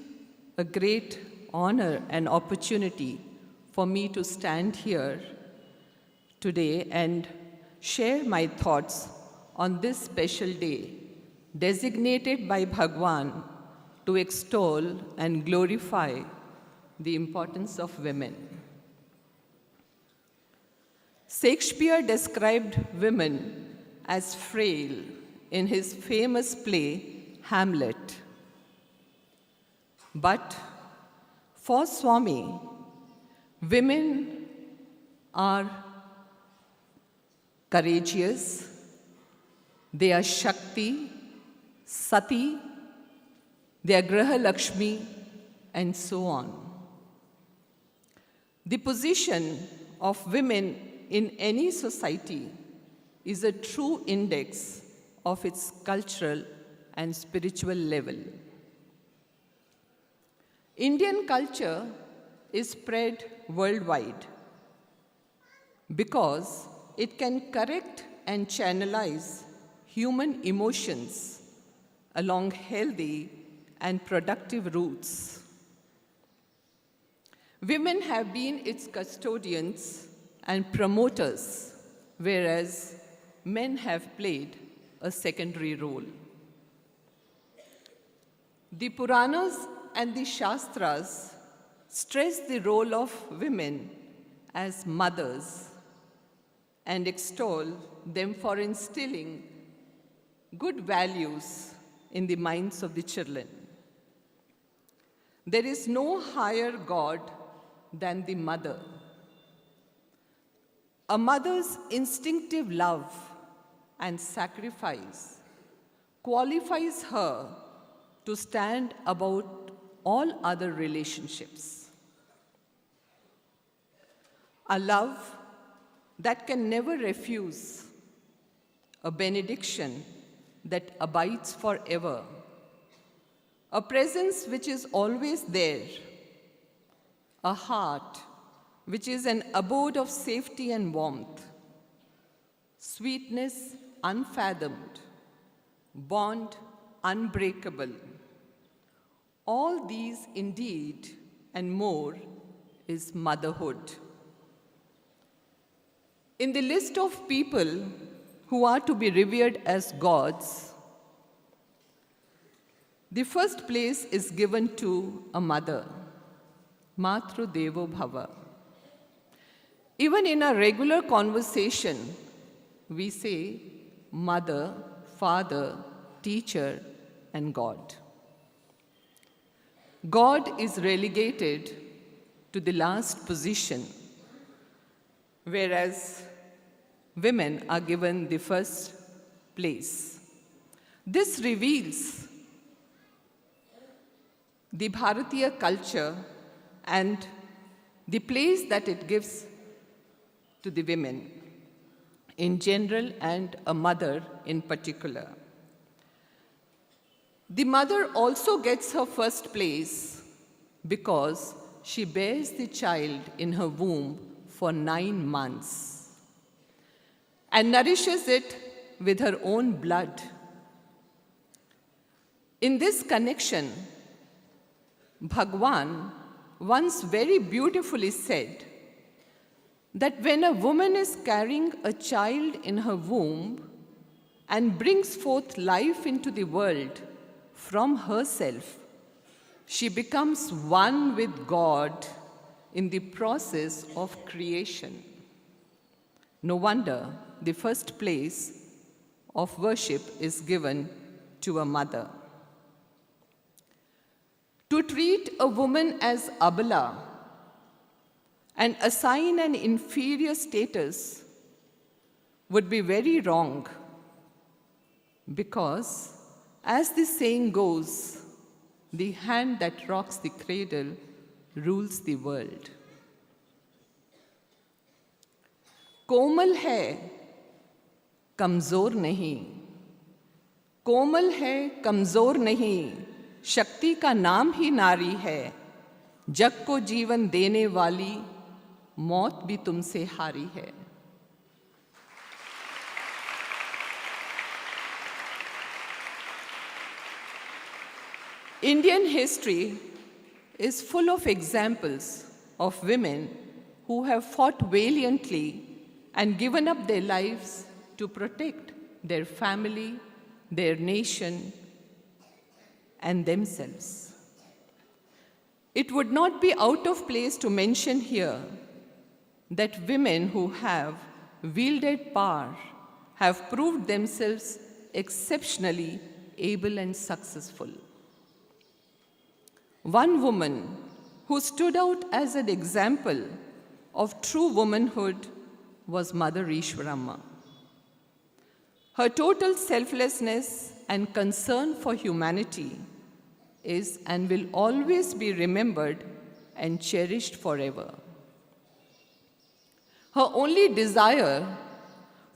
a great honor and opportunity for me to stand here today and share my thoughts on this special day designated by Bhagwan to extol and glorify the importance of women. Shakespeare described women as frail in his famous play Hamlet. But for Swami, women are courageous, they are Shakti, Sati, they are Graha Lakshmi, and so on. The position of women in any society is a true index of its cultural and spiritual level. Indian culture is spread worldwide because it can correct and channelize human emotions along healthy and productive routes. Women have been its custodians and promoters, whereas men have played a secondary role. The Puranas and the Shastras stress the role of women as mothers and extol them for instilling good values in the minds of the children. There is no higher God than the mother. A mother's instinctive love and sacrifice qualifies her to stand above all other relationships. A love that can never refuse, a benediction that abides forever, a presence which is always there, a heart which is an abode of safety and warmth, sweetness unfathomed, bond unbreakable. All these indeed and more is motherhood. In the list of people who are to be revered as gods, the first place is given to a mother, Matru Devo Bhava. Even in a regular conversation, we say mother, father, teacher, and God. God is relegated to the last position, whereas women are given the first place. This reveals the Bharatiya culture and the place that it gives to the women in general and a mother in particular. The mother also gets her first place because she bears the child in her womb for 9 months and nourishes it with her own blood. In this connection, Bhagwan once very beautifully said that when a woman is carrying a child in her womb and brings forth life into the world from herself, she becomes one with God in the process of creation. No wonder the first place of worship is given to a mother. To treat a woman as abala and assign an inferior status would be very wrong because, as the saying goes, the hand that rocks the cradle rules the world. कोमल है कमजोर नहीं, कोमल है कमजोर नहीं, शक्ति का नाम ही नारी है, जग को जीवन देने वाली मौत भी तुमसे हारी है। Indian history is full of examples of women who have fought valiantly and given up their lives to protect their family, their nation, and themselves. It would not be out of place to mention here that women who have wielded power have proved themselves exceptionally able and successful. One woman who stood out as an example of true womanhood was Mother Ishwaramma. Her total selflessness and concern for humanity is and will always be remembered and cherished forever. Her only desire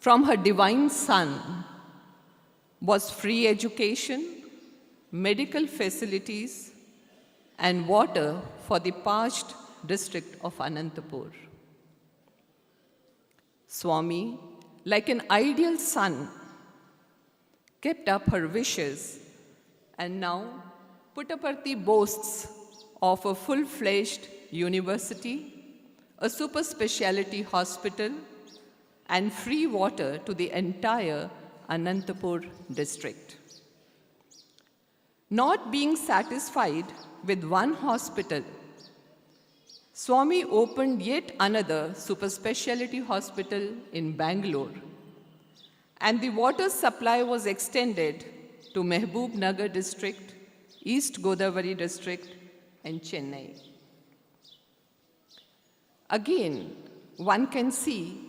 from her divine Son was free education, medical facilities, and water for the parched district of Anantapur. Swami, like an ideal son, kept up her wishes, and now Puttaparthi boasts of a full-fledged university, a super specialty hospital, and free water to the entire Anantapur district. Not being satisfied with one hospital, Swami opened yet another super specialty hospital in Bangalore, and the water supply was extended to Mehboob Nagar district, East Godavari district, and Chennai. Again, one can see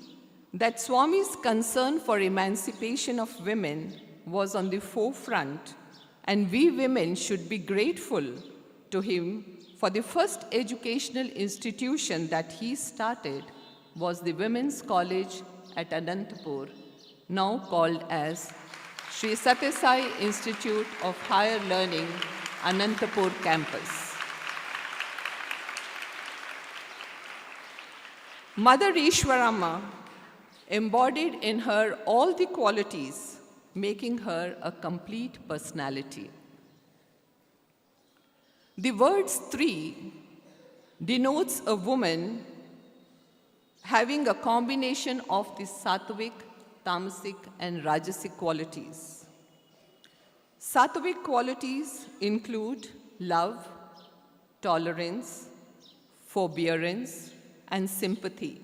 that Swami's concern for emancipation of women was on the forefront, and we women should be grateful to him for the first educational institution that he started was the Women's College at Anantapur, now called as Sri Sathya Sai Institute of Higher Learning, Anantapur campus. Mother Ishwaramma embodied in her all the qualities, making her a complete personality. The words three denotes a woman having a combination of the sattvic, tamasic, and rajasic qualities. Sattvic qualities include love, tolerance, forbearance, and sympathy.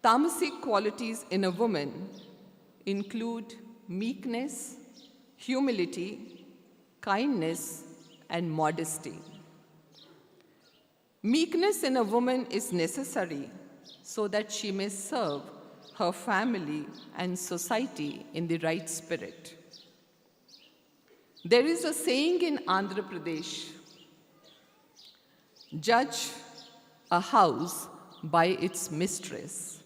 Tamasic qualities in a woman include meekness, humility, kindness, and modesty. Meekness in a woman is necessary so that she may serve her family and society in the right spirit. There is a saying in Andhra Pradesh, judge a house by its mistress.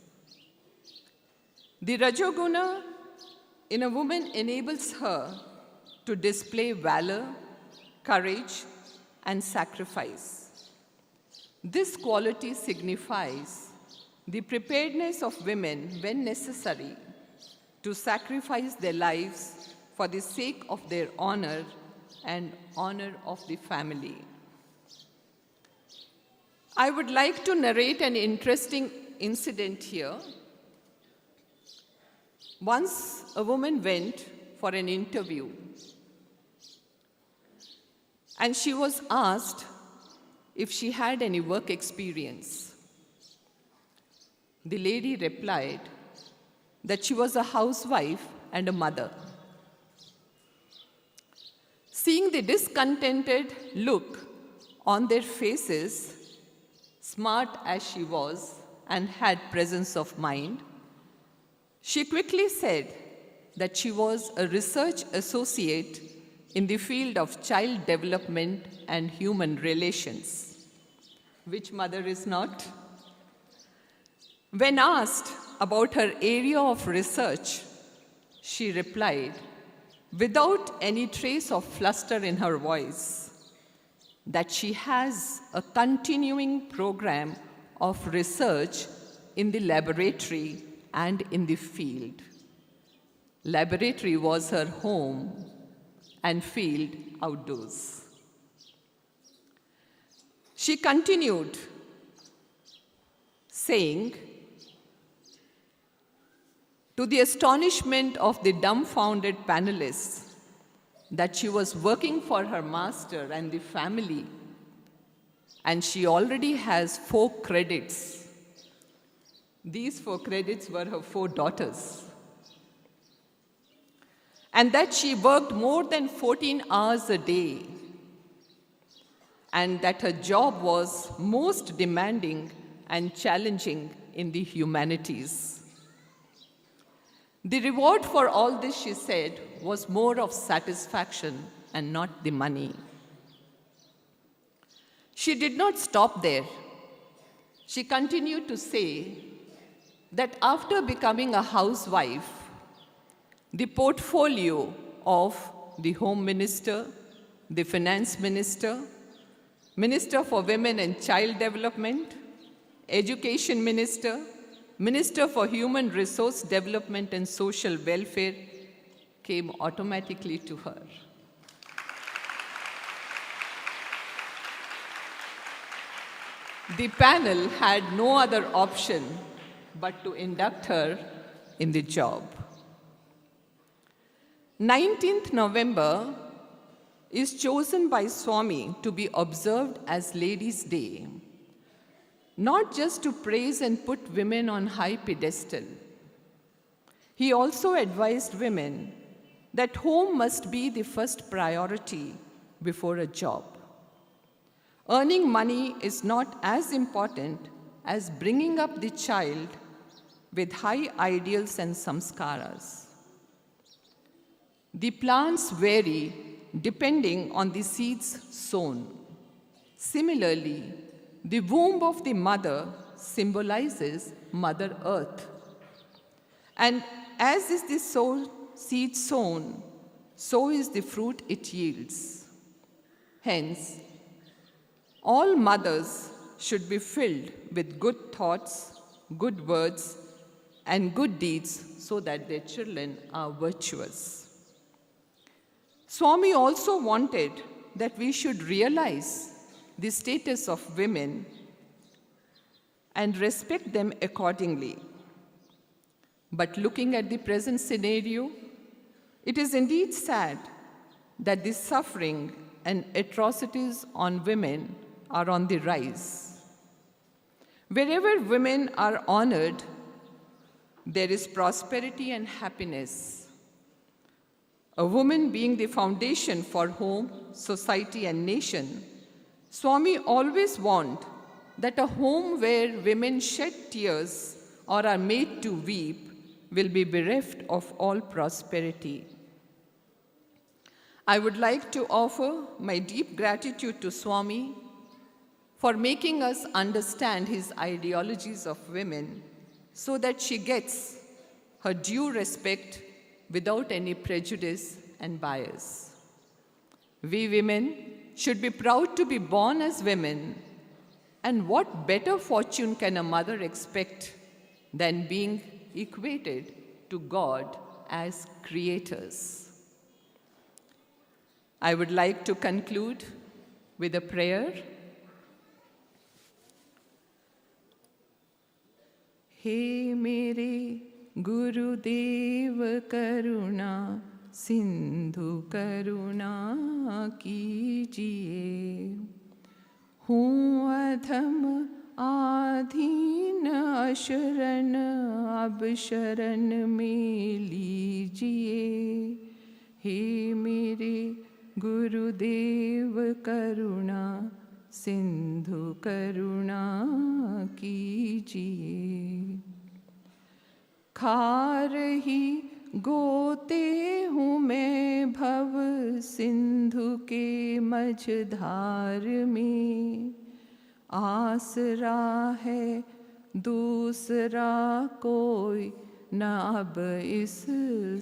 The Rajoguna in a woman enables her to display valor, courage, and sacrifice. This quality signifies the preparedness of women when necessary to sacrifice their lives for the sake of their honor and honor of the family. I would like to narrate an interesting incident here. Once a woman went for an interview, and she was asked if she had any work experience. The lady replied that she was a housewife and a mother. Seeing the discontented look on their faces, smart as she was and had presence of mind, she quickly said that she was a research associate in the field of child development and human relations. Which mother is not? When asked about her area of research, she replied, without any trace of fluster in her voice, that she has a continuing program of research in the laboratory and in the field. Laboratory was her home and field outdoors. She continued saying, to the astonishment of the dumbfounded panelists, that she was working for her master and the family, and she already has 4 credits. These 4 credits were her 4 daughters. And that she worked more than 14 hours a day, and that her job was most demanding and challenging in the humanities. The reward for all this, she said, was more of satisfaction and not the money. She did not stop there. She continued to say that after becoming a housewife, the portfolio of the Home Minister, the Finance Minister, Minister for Women and Child Development, Education Minister, Minister for Human Resource Development and Social Welfare came automatically to her. The panel had no other option but to induct her in the job. 19th November is chosen by Swami to be observed as Ladies' Day, not just to praise and put women on high pedestal. He also advised women that home must be the first priority before a job. Earning money is not as important as bringing up the child with high ideals and samskaras. The plants vary depending on the seeds sown. Similarly, the womb of the mother symbolizes Mother Earth. And as is the seed sown, so is the fruit it yields. Hence, all mothers should be filled with good thoughts, good words, and good deeds so that their children are virtuous. Swami also wanted that we should realize the status of women and respect them accordingly. But looking at the present scenario, it is indeed sad that the suffering and atrocities on women are on the rise. Wherever women are honored, there is prosperity and happiness. A woman being the foundation for home, society, and nation, Swami always warned that a home where women shed tears or are made to weep will be bereft of all prosperity. I would like to offer my deep gratitude to Swami for making us understand his ideologies of women so that she gets her due respect without any prejudice and bias. We women should be proud to be born as women, and what better fortune can a mother expect than being equated to God as creators? I would like to conclude with a prayer. हे मेरे गुरुदेव करुणा सिंधु करुणा कीजिए, हूँ अधम आधीन अशरण अब शरण में लीजिए। हे मेरे गुरुदेव करुणा सिंधु करुणा कीजिए। खार ही गोते हूँ मैं भव सिंधु के मझधार में, आसरा है दूसरा कोई न अब इस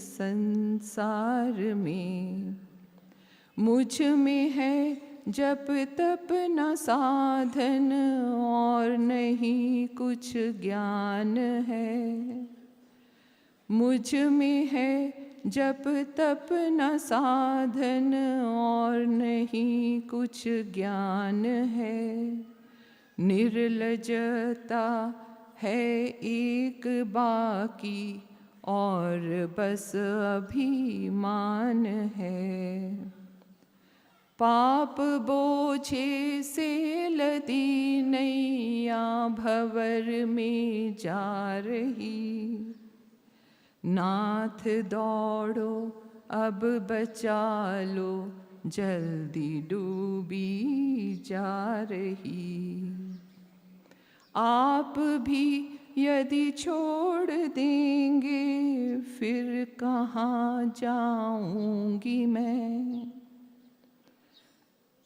संसार में। मुझ में है जप तप न साधन और नहीं कुछ ज्ञान है। मुझ में है जप तप न साधन और नहीं कुछ ज्ञान है। निर्लजता है एक बाकी और बस अभिमान है। पाप बोझे से लदी नैया भंवर में जा रही। नाथ दौड़ो अब बचा लो जल्दी डूबी जा रही। आप भी यदि छोड़ देंगे फिर कहाँ जाऊंगी मैं।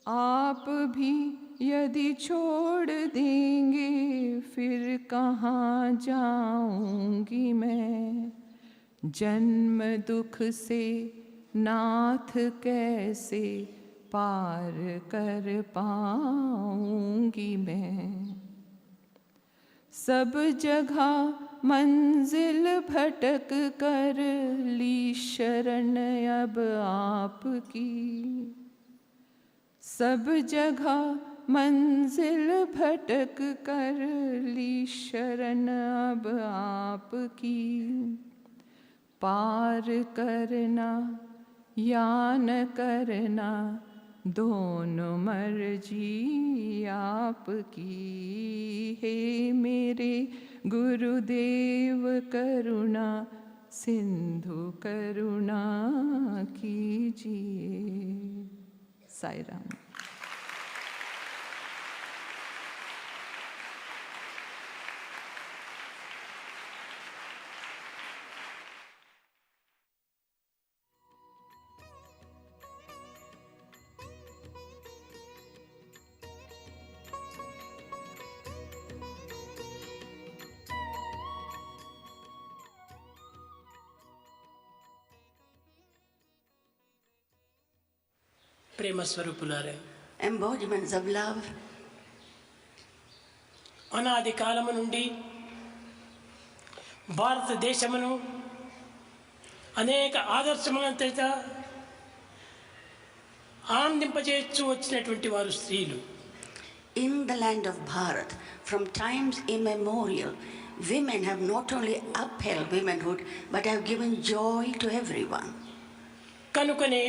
आप भी यदि छोड़ देंगे फिर कहाँ जाऊंगी मैं। जन्म दुख से नाथ कैसे पार कर पाऊंगी मैं। सब जगह मंजिल भटक कर ली शरण अब आपकी। सब जगह मंजिल भटक कर ली शरण अब आपकी। पार करना या न करना दोनों मर्जी आपकी। हे मेरे गुरुदेव करुणा सिंधु करुणा कीजिए। साई राम। ప్రేమ స్వరూపులారా, embodiments of love. అనాది కాలము నుండి భారతదేశమును అనేక ఆదర్శములంతటా ఆనందింపజేస్తూ వచ్చినటువంటి వారు స్త్రీలు. In the land of Bharat, from times immemorial, women have not only upheld womanhood but have given joy to everyone. కనుకనే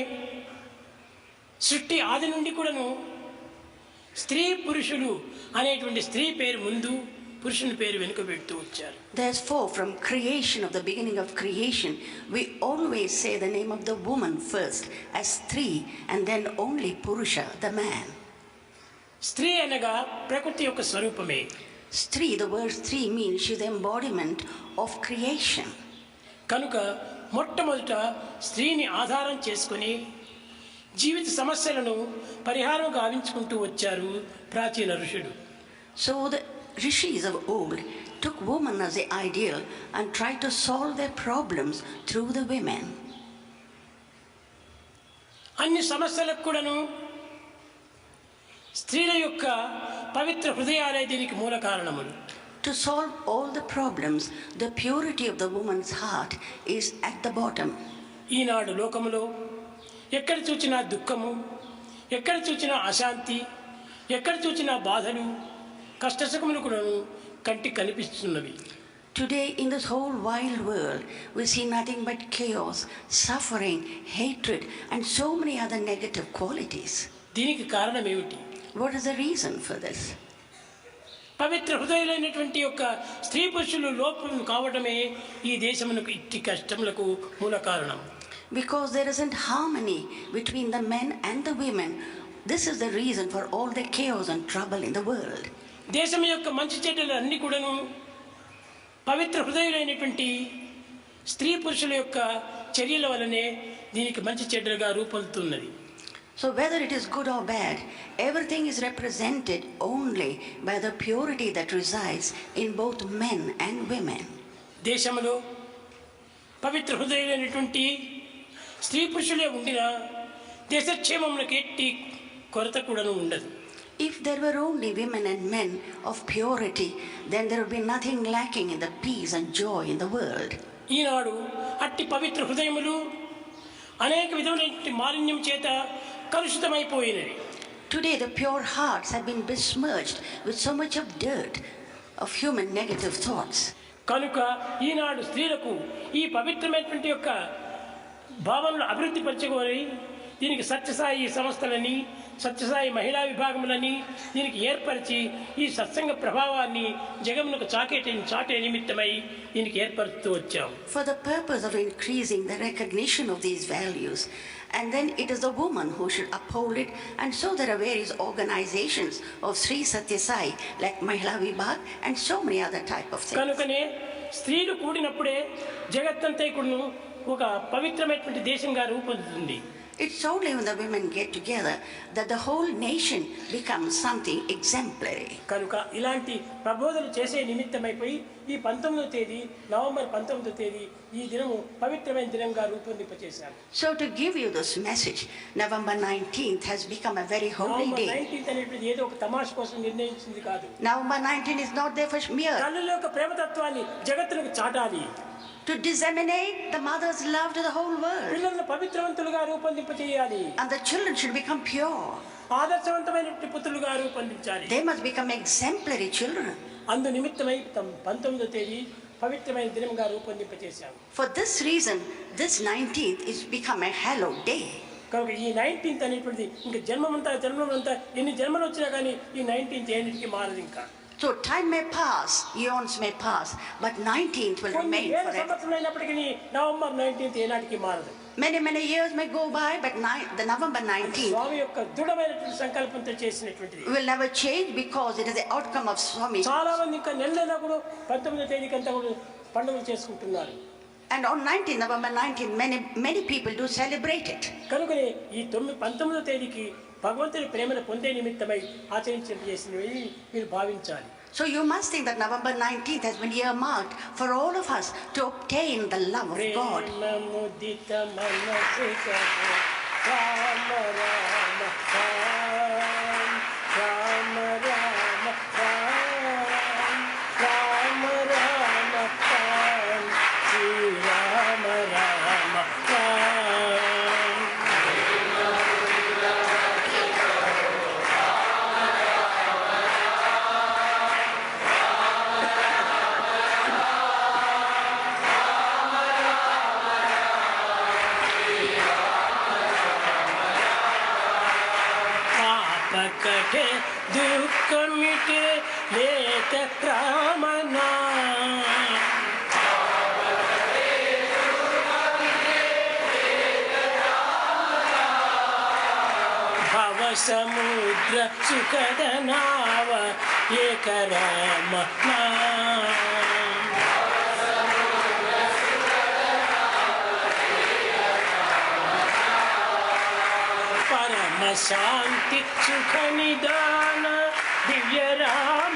సృష్టి ఆది నుండి కూడాను స్త్రీ పురుషులు అనేటువంటి స్త్రీ పేరు ముందు పురుషుని పేరు వెనుక పెడుతూ వచ్చారు. Therefore, from creation, of the beginning of creation, we always say the name of the woman first as Stri and then only Purusha, the man. స్త్రీ అనగా ప్రకృతి యొక్క స్వరూపమే. Stri, the word Stri means she is the embodiment of creation. కనుక మొట్టమొదట స్త్రీని ఆధారం చేసుకొని జీవిత సమస్యలను పరిహారం గావించుకుంటూ వచ్చారు ప్రాచీన ఋషులు. So the rishis of old took woman as the ideal and tried to solve their problems through the women. అన్ని సమస్యలకు కూడాను స్త్రీల యొక్క పవిత్ర హృదయాలే దీనికి మూల కారణములు. To solve all the problems, the purity of the woman's heart is at the bottom. ఈనాడు లోకములో ఎక్కడ చూచినా దుఃఖము, ఎక్కడ చూచినా అశాంతి, ఎక్కడ చూచినా బాధలు, కష్టసుఖములు కూడాను కంటికి కనిపిస్తున్నవి. Today in this whole wild world, we see nothing but chaos, suffering, hatred and so many other negative qualities. దీనికి కారణం ఏమిటి? What is the reason for this? పవిత్ర హృదయులైనటువంటి యొక్క స్త్రీ పురుషులు లోపం కావడమే ఈ దేశమునకు ఇట్టి కష్టములకు మూల కారణం. Because there isn't harmony between the men and the women. This is the reason for all the chaos and trouble in the world. దేశం యొక్క మంచి చెడ్డలు అన్ని కూడాను పవిత్ర హృదయులైనటువంటి స్త్రీ పురుషుల యొక్క చర్యల వలనే దీనికి మంచి చెడ్డలుగా రూపొందుతున్నది. So whether it is good or bad, everything is represented only by the purity that resides in both men and women. దేశంలో పవిత్ర హృదయులైనటువంటి స్త్రీ పురుషులే ఉండినా దేశక్షేమములకు ఎట్టి కొరత కూడాను ఉండదు. If there were only women and men of purity, then there would be nothing lacking in the peace and joy in the world. ఈనాడు అట్టి పవిత్ర హృదయములు అనేక విధములైన మాలిన్యం చేత కలుషితమైపోయినవి. Today the pure hearts have been besmirched with so much of dirt, of human negative thoughts. కనుక ఈనాడు స్త్రీలకు ఈ పవిత్రమైనటువంటి యొక్క భావనలు అభివృద్ధి పరచుకొని దీనికి సత్యసాయి సంస్థలని, సత్యసాయి మహిళా విభాగములని దీనికి ఏర్పరిచి ఈ సత్సంగ ప్రభావాన్ని జగమునకు చాటే నిమిత్తమై దీనికి ఏర్పరుస్తూ వచ్చాం. For the purpose of increasing the recognition of these values, and then it is the woman who should uphold it, and so there are various organizations of Sri Sathya Sai like Mahila Vibhag and so many other type of things. కనుకనే స్త్రీలు కూడినప్పుడే జగత్తంతా కూడాను ఒక పవిత్రమైనటువంటి దేశంగా రూపొందుతుంది. It's only when the women get together that the whole nation becomes something exemplary. కనుక ఇలాంటి ప్రబోధనలు చేసే నిమిత్తమైపోయి ఈ 19వ తేదీ నవంబర్ 19వ తేదీ ఈ దినము పవిత్రమైన దినంగా రూపొందింపచేశారు. So to give you this message, November 19th has become a very holy day. 19th అనేది ఏదో ఒక తమాష కోసం నిర్ణయించింది కాదు. November 19 is not there for mere తల్లుల యొక్క ప్రేమతత్వాన్ని జగత్తులకు చాటాలి. To disseminate the mother's love to the whole world. పిల్లలను పవిత్రవంతులుగా రూపొందింపచేయాలి. And the children should become pure. ఆదర్శవంతమైన పుత్రులుగా రూపొందించాలి. They must become exemplary children. అందు నిమిత్తమై 19వ తేదీ పవిత్రమైన దినంగా రూపొందింపచేశాం. For this reason, this 19th is become a hallowed day. కనుక ఈ 19th అనేటువంటిది ఇంకా జన్మమంతా ఎన్ని జన్మలు వచ్చినా కానీ ఈ 19th ఏనిటికి మారదు. ఇంకా So time may pass, eons may pass, but 19th will remain forever. సంవత్సరమైనప్పటికీ నవంబర్ 19th ఏనాటికి మారదు. Many years may go by, but the November 19th స్వామి యొక్క దృఢమైనటువంటి సంకల్పంతో చేసినటువంటిది will never change because it is the outcome of Swami. చాలా మంది ఇంకా నెలైనా కూడా 19వ తేదీకంతా కూడా పండుగలు చేసుకుంటున్నారు. And on November 19th, many people do celebrate it. కనుకనే ఈ 19వ తేదీకి భగవంతుని ప్రేమను పొందే నిమిత్తమై ఆచరించేసినవి మీరు భావించాలి. So you must think that November 19th has been earmarked for all of us to obtain the love of God. కటే దుఃఖమిటే లేత రామనా భవ సముద్ర సుఖద నావ ఏక రామ శాంతి సుఖ నిదాన దివ్య రామ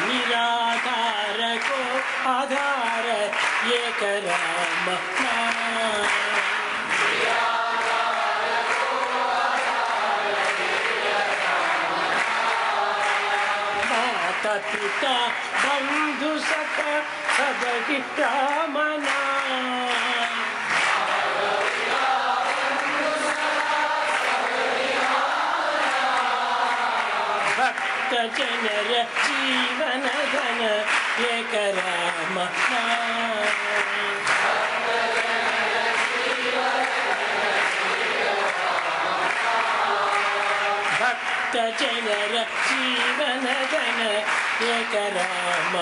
నిరాధార కో ఆధార ఏక రామ माता पिता बंधु सखा सबकी कामना भक्त जनर जीवन धन एक राम भक्त जनर जीवन धन एक राम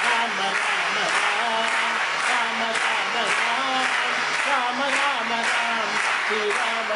राम राम राम राम राम राम श्री राम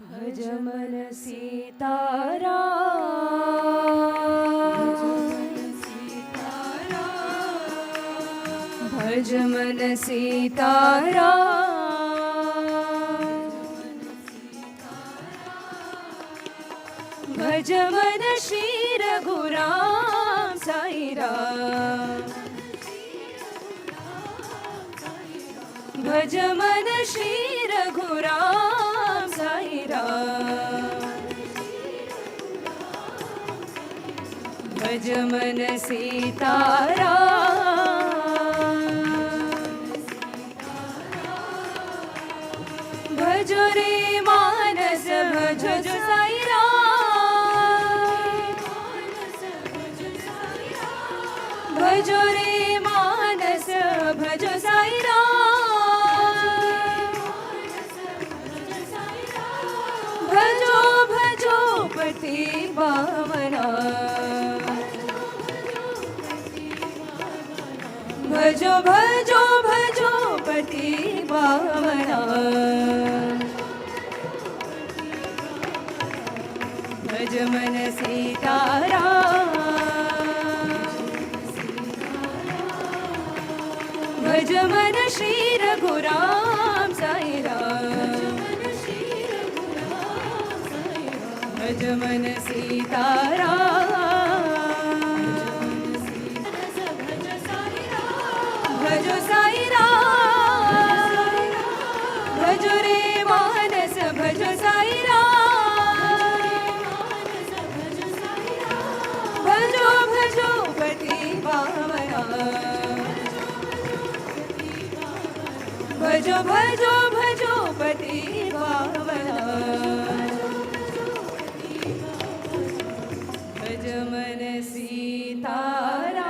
भज मन सीतारा भज मन सीतारा भज मन श्री रघुराम साई राम भज मन श्री रघुराम साई राम भज मन सीतारा भजो रे मानस भजो साई राम भजो रे मानस भजो साई राम भजो भजो पति पावना भजो भजो भजो पति पावना भज मन सीतारा भज मन श्री रघुराम साई राम भज मन सीतारा भजो साई राम भजो रे मानस भजो साई राम भजो भजो पति पावना भजो भजो भजो पति पावना भज मन सीतारा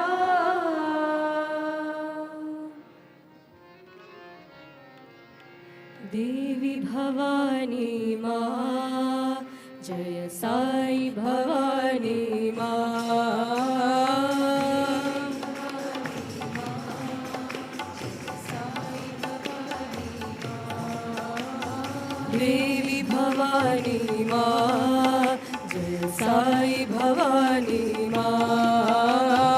देवी भवानी माँ जय साई भवानी माँ देवी भवानी माँ जय साई भवानी माँ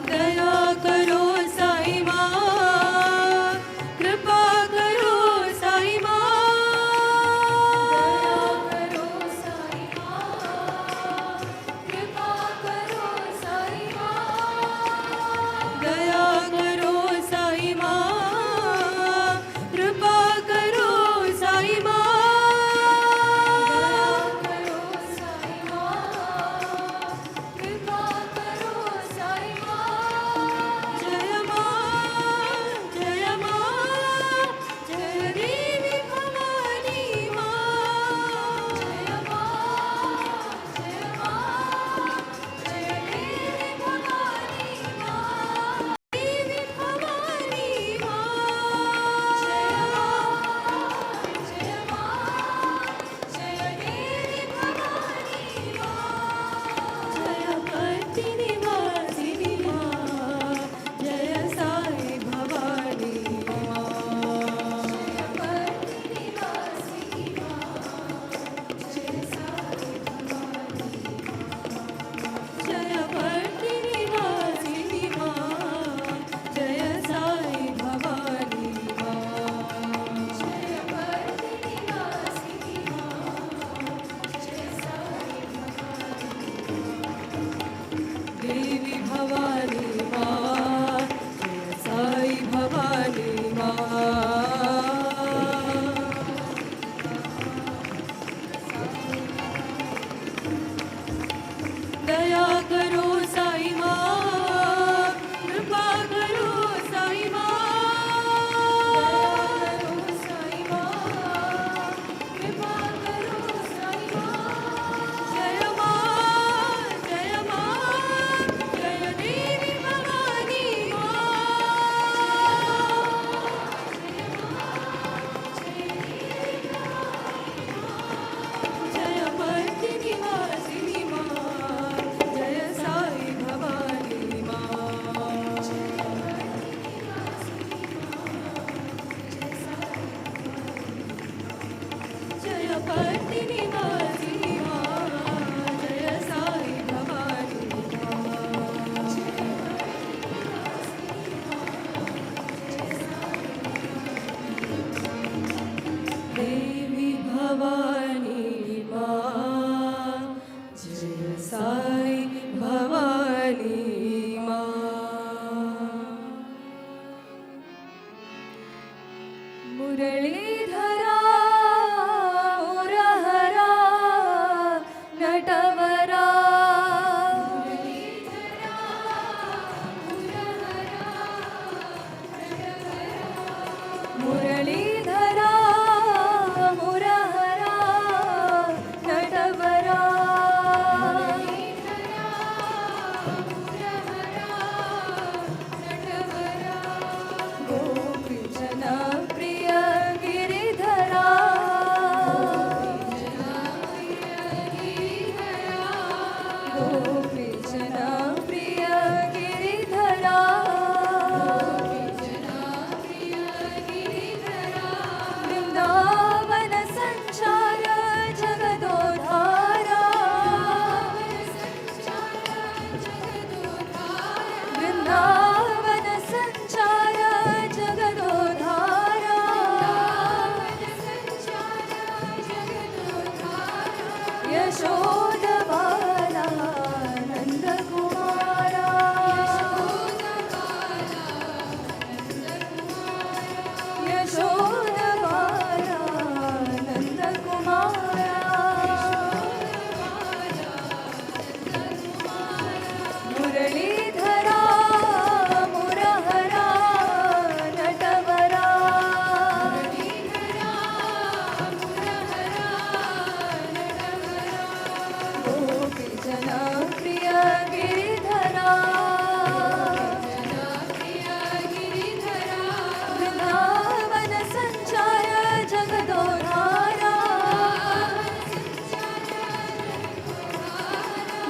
दया करो साई माँ कृपा करो साई माँ दया करो साई माँ कृपा करो साई माँ दया करो साई माँ कृपा करो नटवरा मुरलीधरा मुरहरा नटवरा गोपीजन प्रिय गिरिधरा गोपीजन प्रिय गिरिधरा वृंदावन संचार जगदोधारा वृंदावन संचार जगदोधारा यशोदबाला नंद कुमारा यशोदबाला नंद कुमारा मुरलीधरा मुरहरा नटवरा गोपीजन प्रिय गिरिधरा वृंदावन संचार जगदोधारा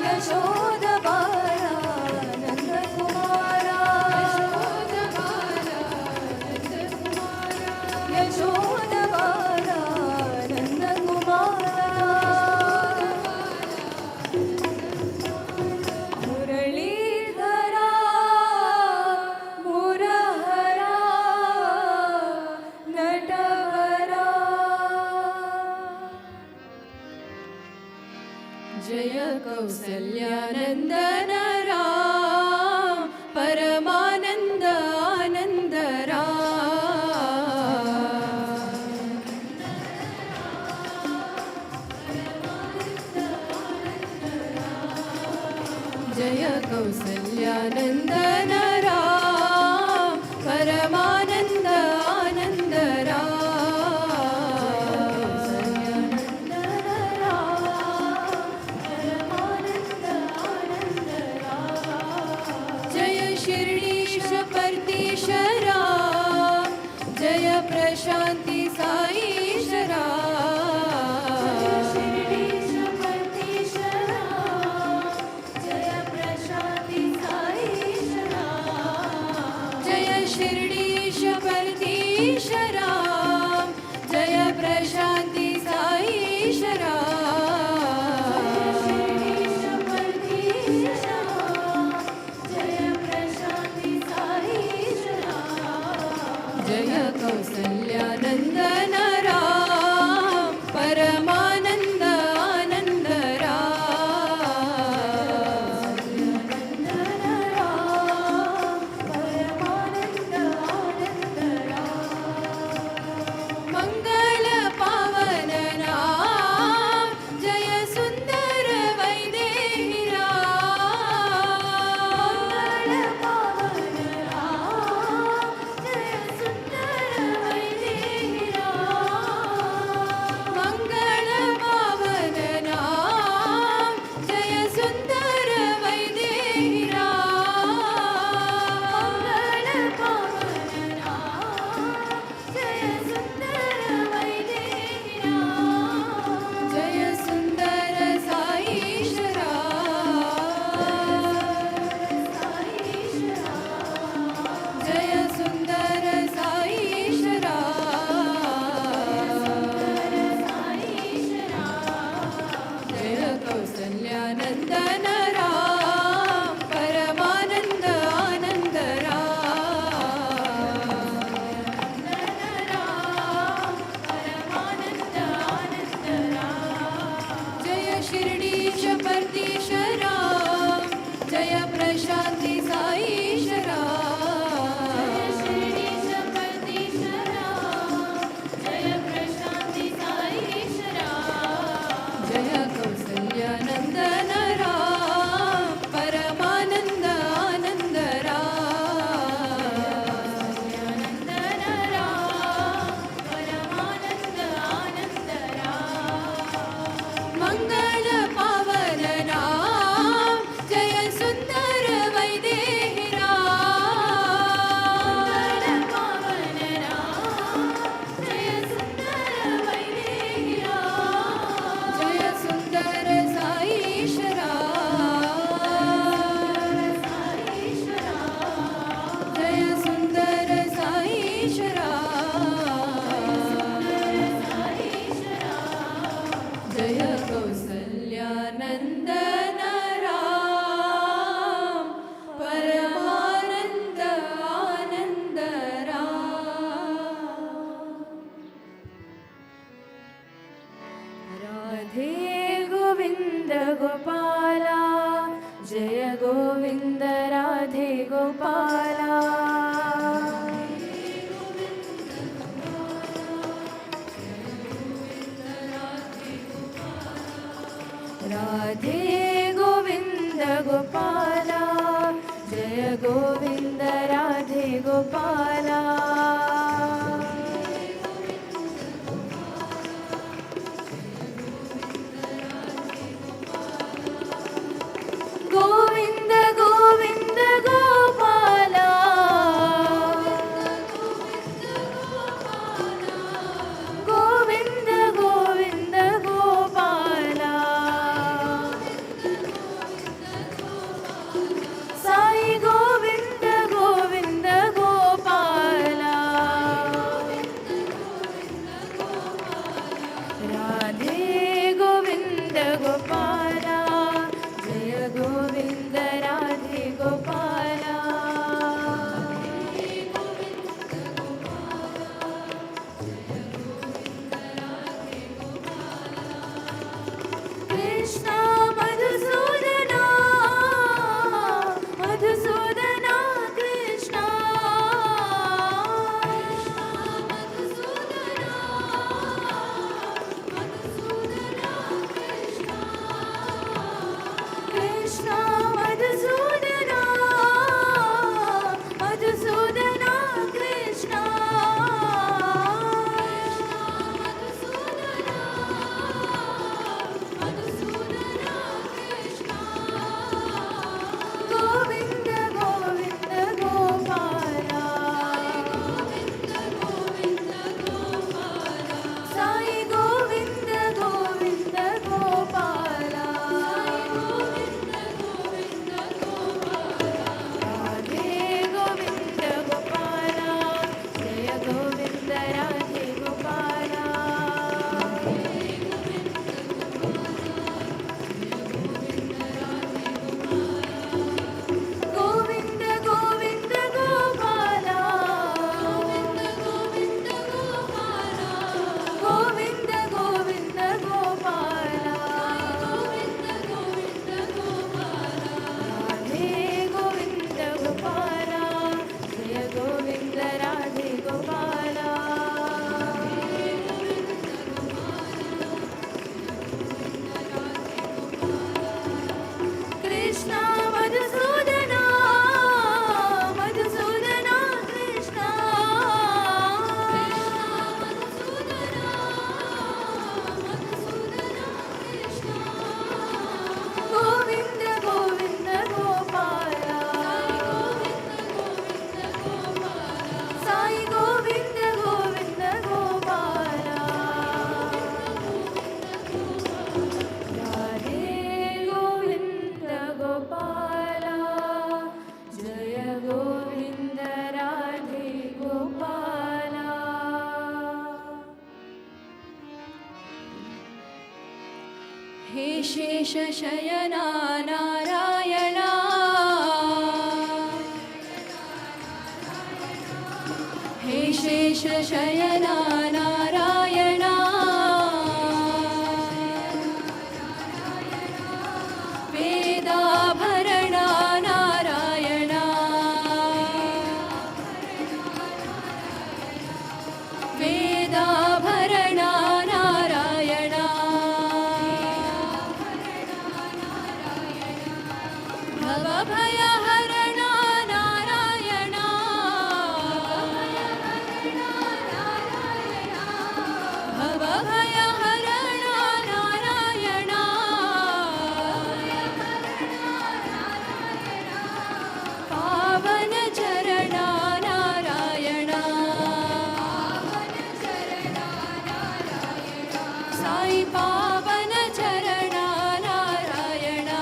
यशोदबाला नंद कुमारा यशोदबाला नंद कुमारा मुरलीधरा मुरहरा नटवरा जय कौसल्यानन्दन राम परमानन्द आनन्द जय कौसल्यानन्दन राम परमानन्द आनन्द जय शिर्डीश परतीशरा जय प्रशान्ति साईशरा शिर्डीश परतीशरा जय प्रशान्ति साईशरा जय शिर्डीश परतीशरा जय प्रशान्ति साईशरा शिर्डीश परतीशरा जय प्रशान्ति साईशरा जय कौसल्यानन्दन राम परमानन्द आनन्द मंगल पावन नाम जय सुंदर वैदेही मंगल पावन नाम जय सुंदर वैदेही मंगल पावन नाम जय सुंदर वैदेही मंगल पावन नाम जय सुंदर वैदेही जय सुंदर साईशरा जय सुंदर साईशरा जय कौसल्यानन्दन राम परमानन्द आनन्द जय शिर्डीश परतीशरा जय प्रशान्ति साईशरा शिर्डीश परतीशरा जय प्रशान्ति साईशरा जय कौसल्यानन्दन गोपाला जय गोविन्द राधे गोपाला राधे गोविन्द गोपाला जय गोविन्द राधे गोपाला गोविन्द गोविन्द गोपाला गोविन्द गोविन्द गोपाला साई गोविन्द गोविन्द गोपाला राधे गोविन्द गोपाला जय गोविन्द राधे गोपाला कृष्ण मधुसूदना मधुसूदना कृष्ण कृष्ण मधुसूदना मधुसूदना कृष्ण गोविन्द गोविन्द गोपाला साई गोविन्द गोविन्द गोपाला राधे गोविन्द गोपाला जय गोविन्द राधे गोपाला गोविन्द गोविन्द गोपाला गोविन्द गोविन्द गोपाला राधे गोविन्द गोपाला जय गोविन्द राधे गोपाला कृष्ण मधुसूदना मधुसूदना कृष्ण गोविन्द गोविन्द गोपाला साई गोविन्द गोविन्द गोपाला राधे गोविन्द गोपाला जय गोविन्द राधे गोपाला हे शेषशयना नारायणा हे शेषशयना नारायणा वेदाभरणा नारायणा वेदाभरणा नारायणा भवभयहरणा नारायणा भवभयहरणा नारायणा पावनचरणा नारायणा साई पावनचरणा नारायणा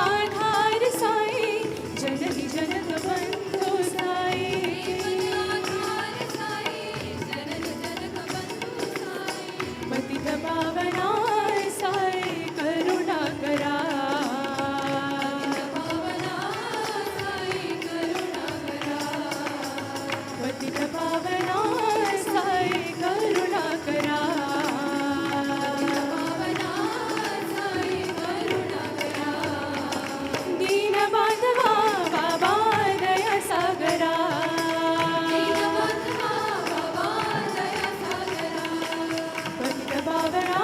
आधार साई जननी जनक बंधु साई पतित पावना साई करुणा करा पतित पावना साई करुणा करा दीन बांधवा बाबा दया सागरा पतित पावना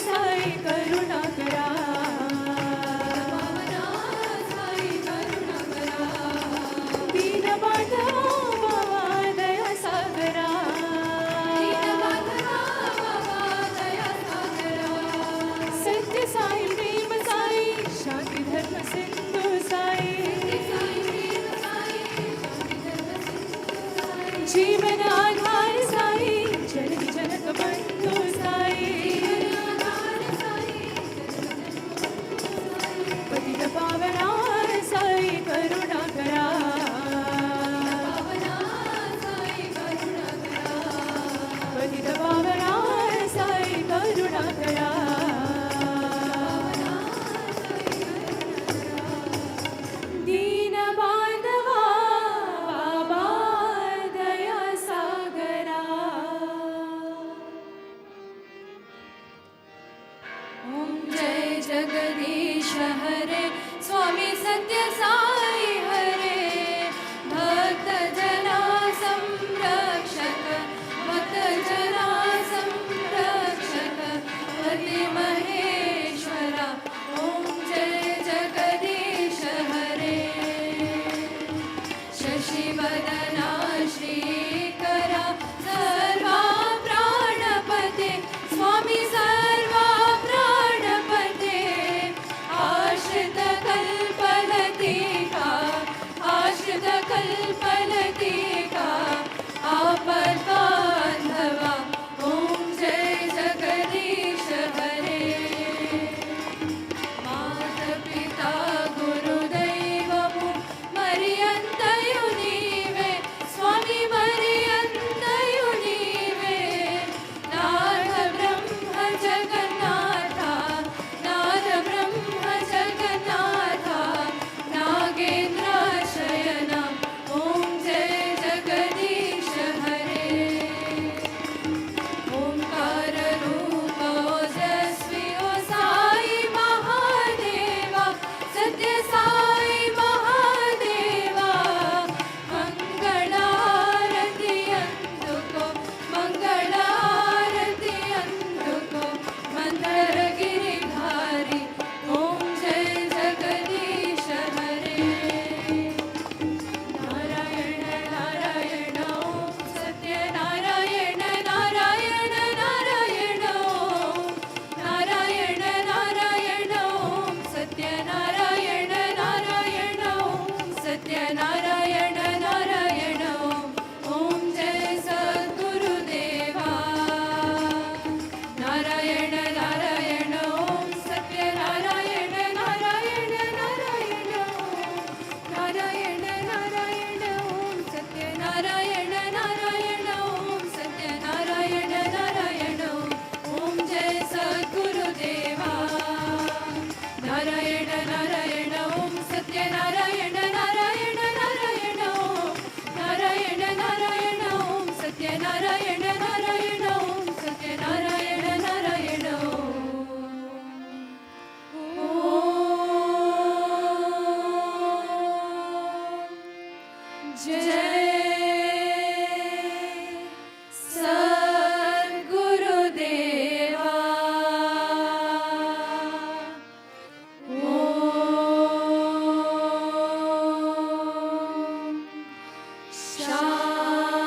साई करुणा करा दीन बांधवा दया सागरा सत्य साई प्रेम साई शांति धर्म सिंधु साई जीवन आधार साई जननी जनक बंधु साई पतित पावना साई करुणा करा पतित पावना साई करुणा करा दीन बांधवा बाबा दया सागरा ओम जय जगदीश हरे स्वामी सत्य साई हरे भक्त जना संरक्षक भक्त जना संरक्षक पति महेश्वरा ओम जय जगदीश हरे शशिवदना श्रीकरा सर्वा प्राणपते स्वामी सर्वा प्राणपते आश्रित कल्पलतिका आश्रित कल्पलतिका आपद्बान्धवा ओम जय जगदीश हरे माता-पिता गुरुदैवमु मरियन्तयु नीवे स्वामी मरियन्तयु नीवे नाथ ब्रह्म जगन्नाथ नाथ ब्रह्म जगन्नाथ नागेन्द्र शयना ओम जय जगदीश हरे ओंकार रूप ओजस्वी ओ साई महादेवा सत्य साई महादेवा मंगलारति अंदुको मंगलारति अंदुको मंदर गिरिधारी ओम जय जगदीश हरे नारायण नारायण ओम सत्य नारायण नारायण नारायण ओम नारायण नारायण ओम सत्य नारायण नारायण ओम सत्य नारायण नारायण ओम जय सद्गुरुदेवा नारायण नारायण ओम सत्य नारायण नारायण नारायण नारायण नारायण ओम सत्य नारायण नारायण ओम सत्य नारायण नारायण ओम जय सद्गुरुदेवा नारायण नारायण ओम सत्य नारायण नारायण नारायण नारायण नारायण ओम सत्य नारायण नारायण ओम सत्य नारायण नारायण जय सद्गुरुदेवा ओम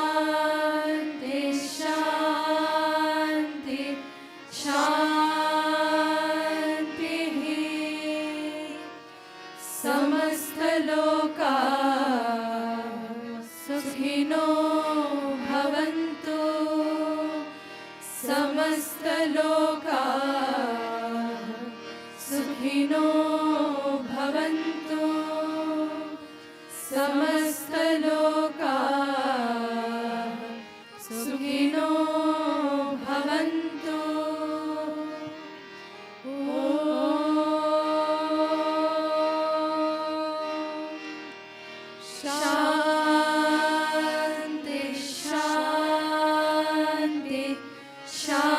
शांति शांति शांति समस्त लोका सुखिनो भवन्तु समस्त लोका सुखिनो भवन्तु समस्तलोका सुखिनो भवन्तु शान्ति शान्ति शान्तिः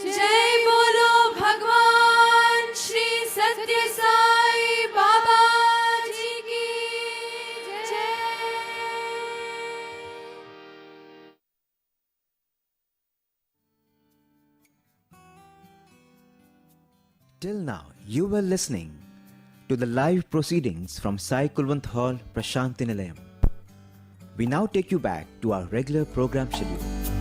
जय बोलो भगवान श्री सत्य साई बाबा जी की जय। Till now, you were listening to the live proceedings from Sai Kulwant Hall, Prashanthi Nilayam. We now take you back to our regular program schedule.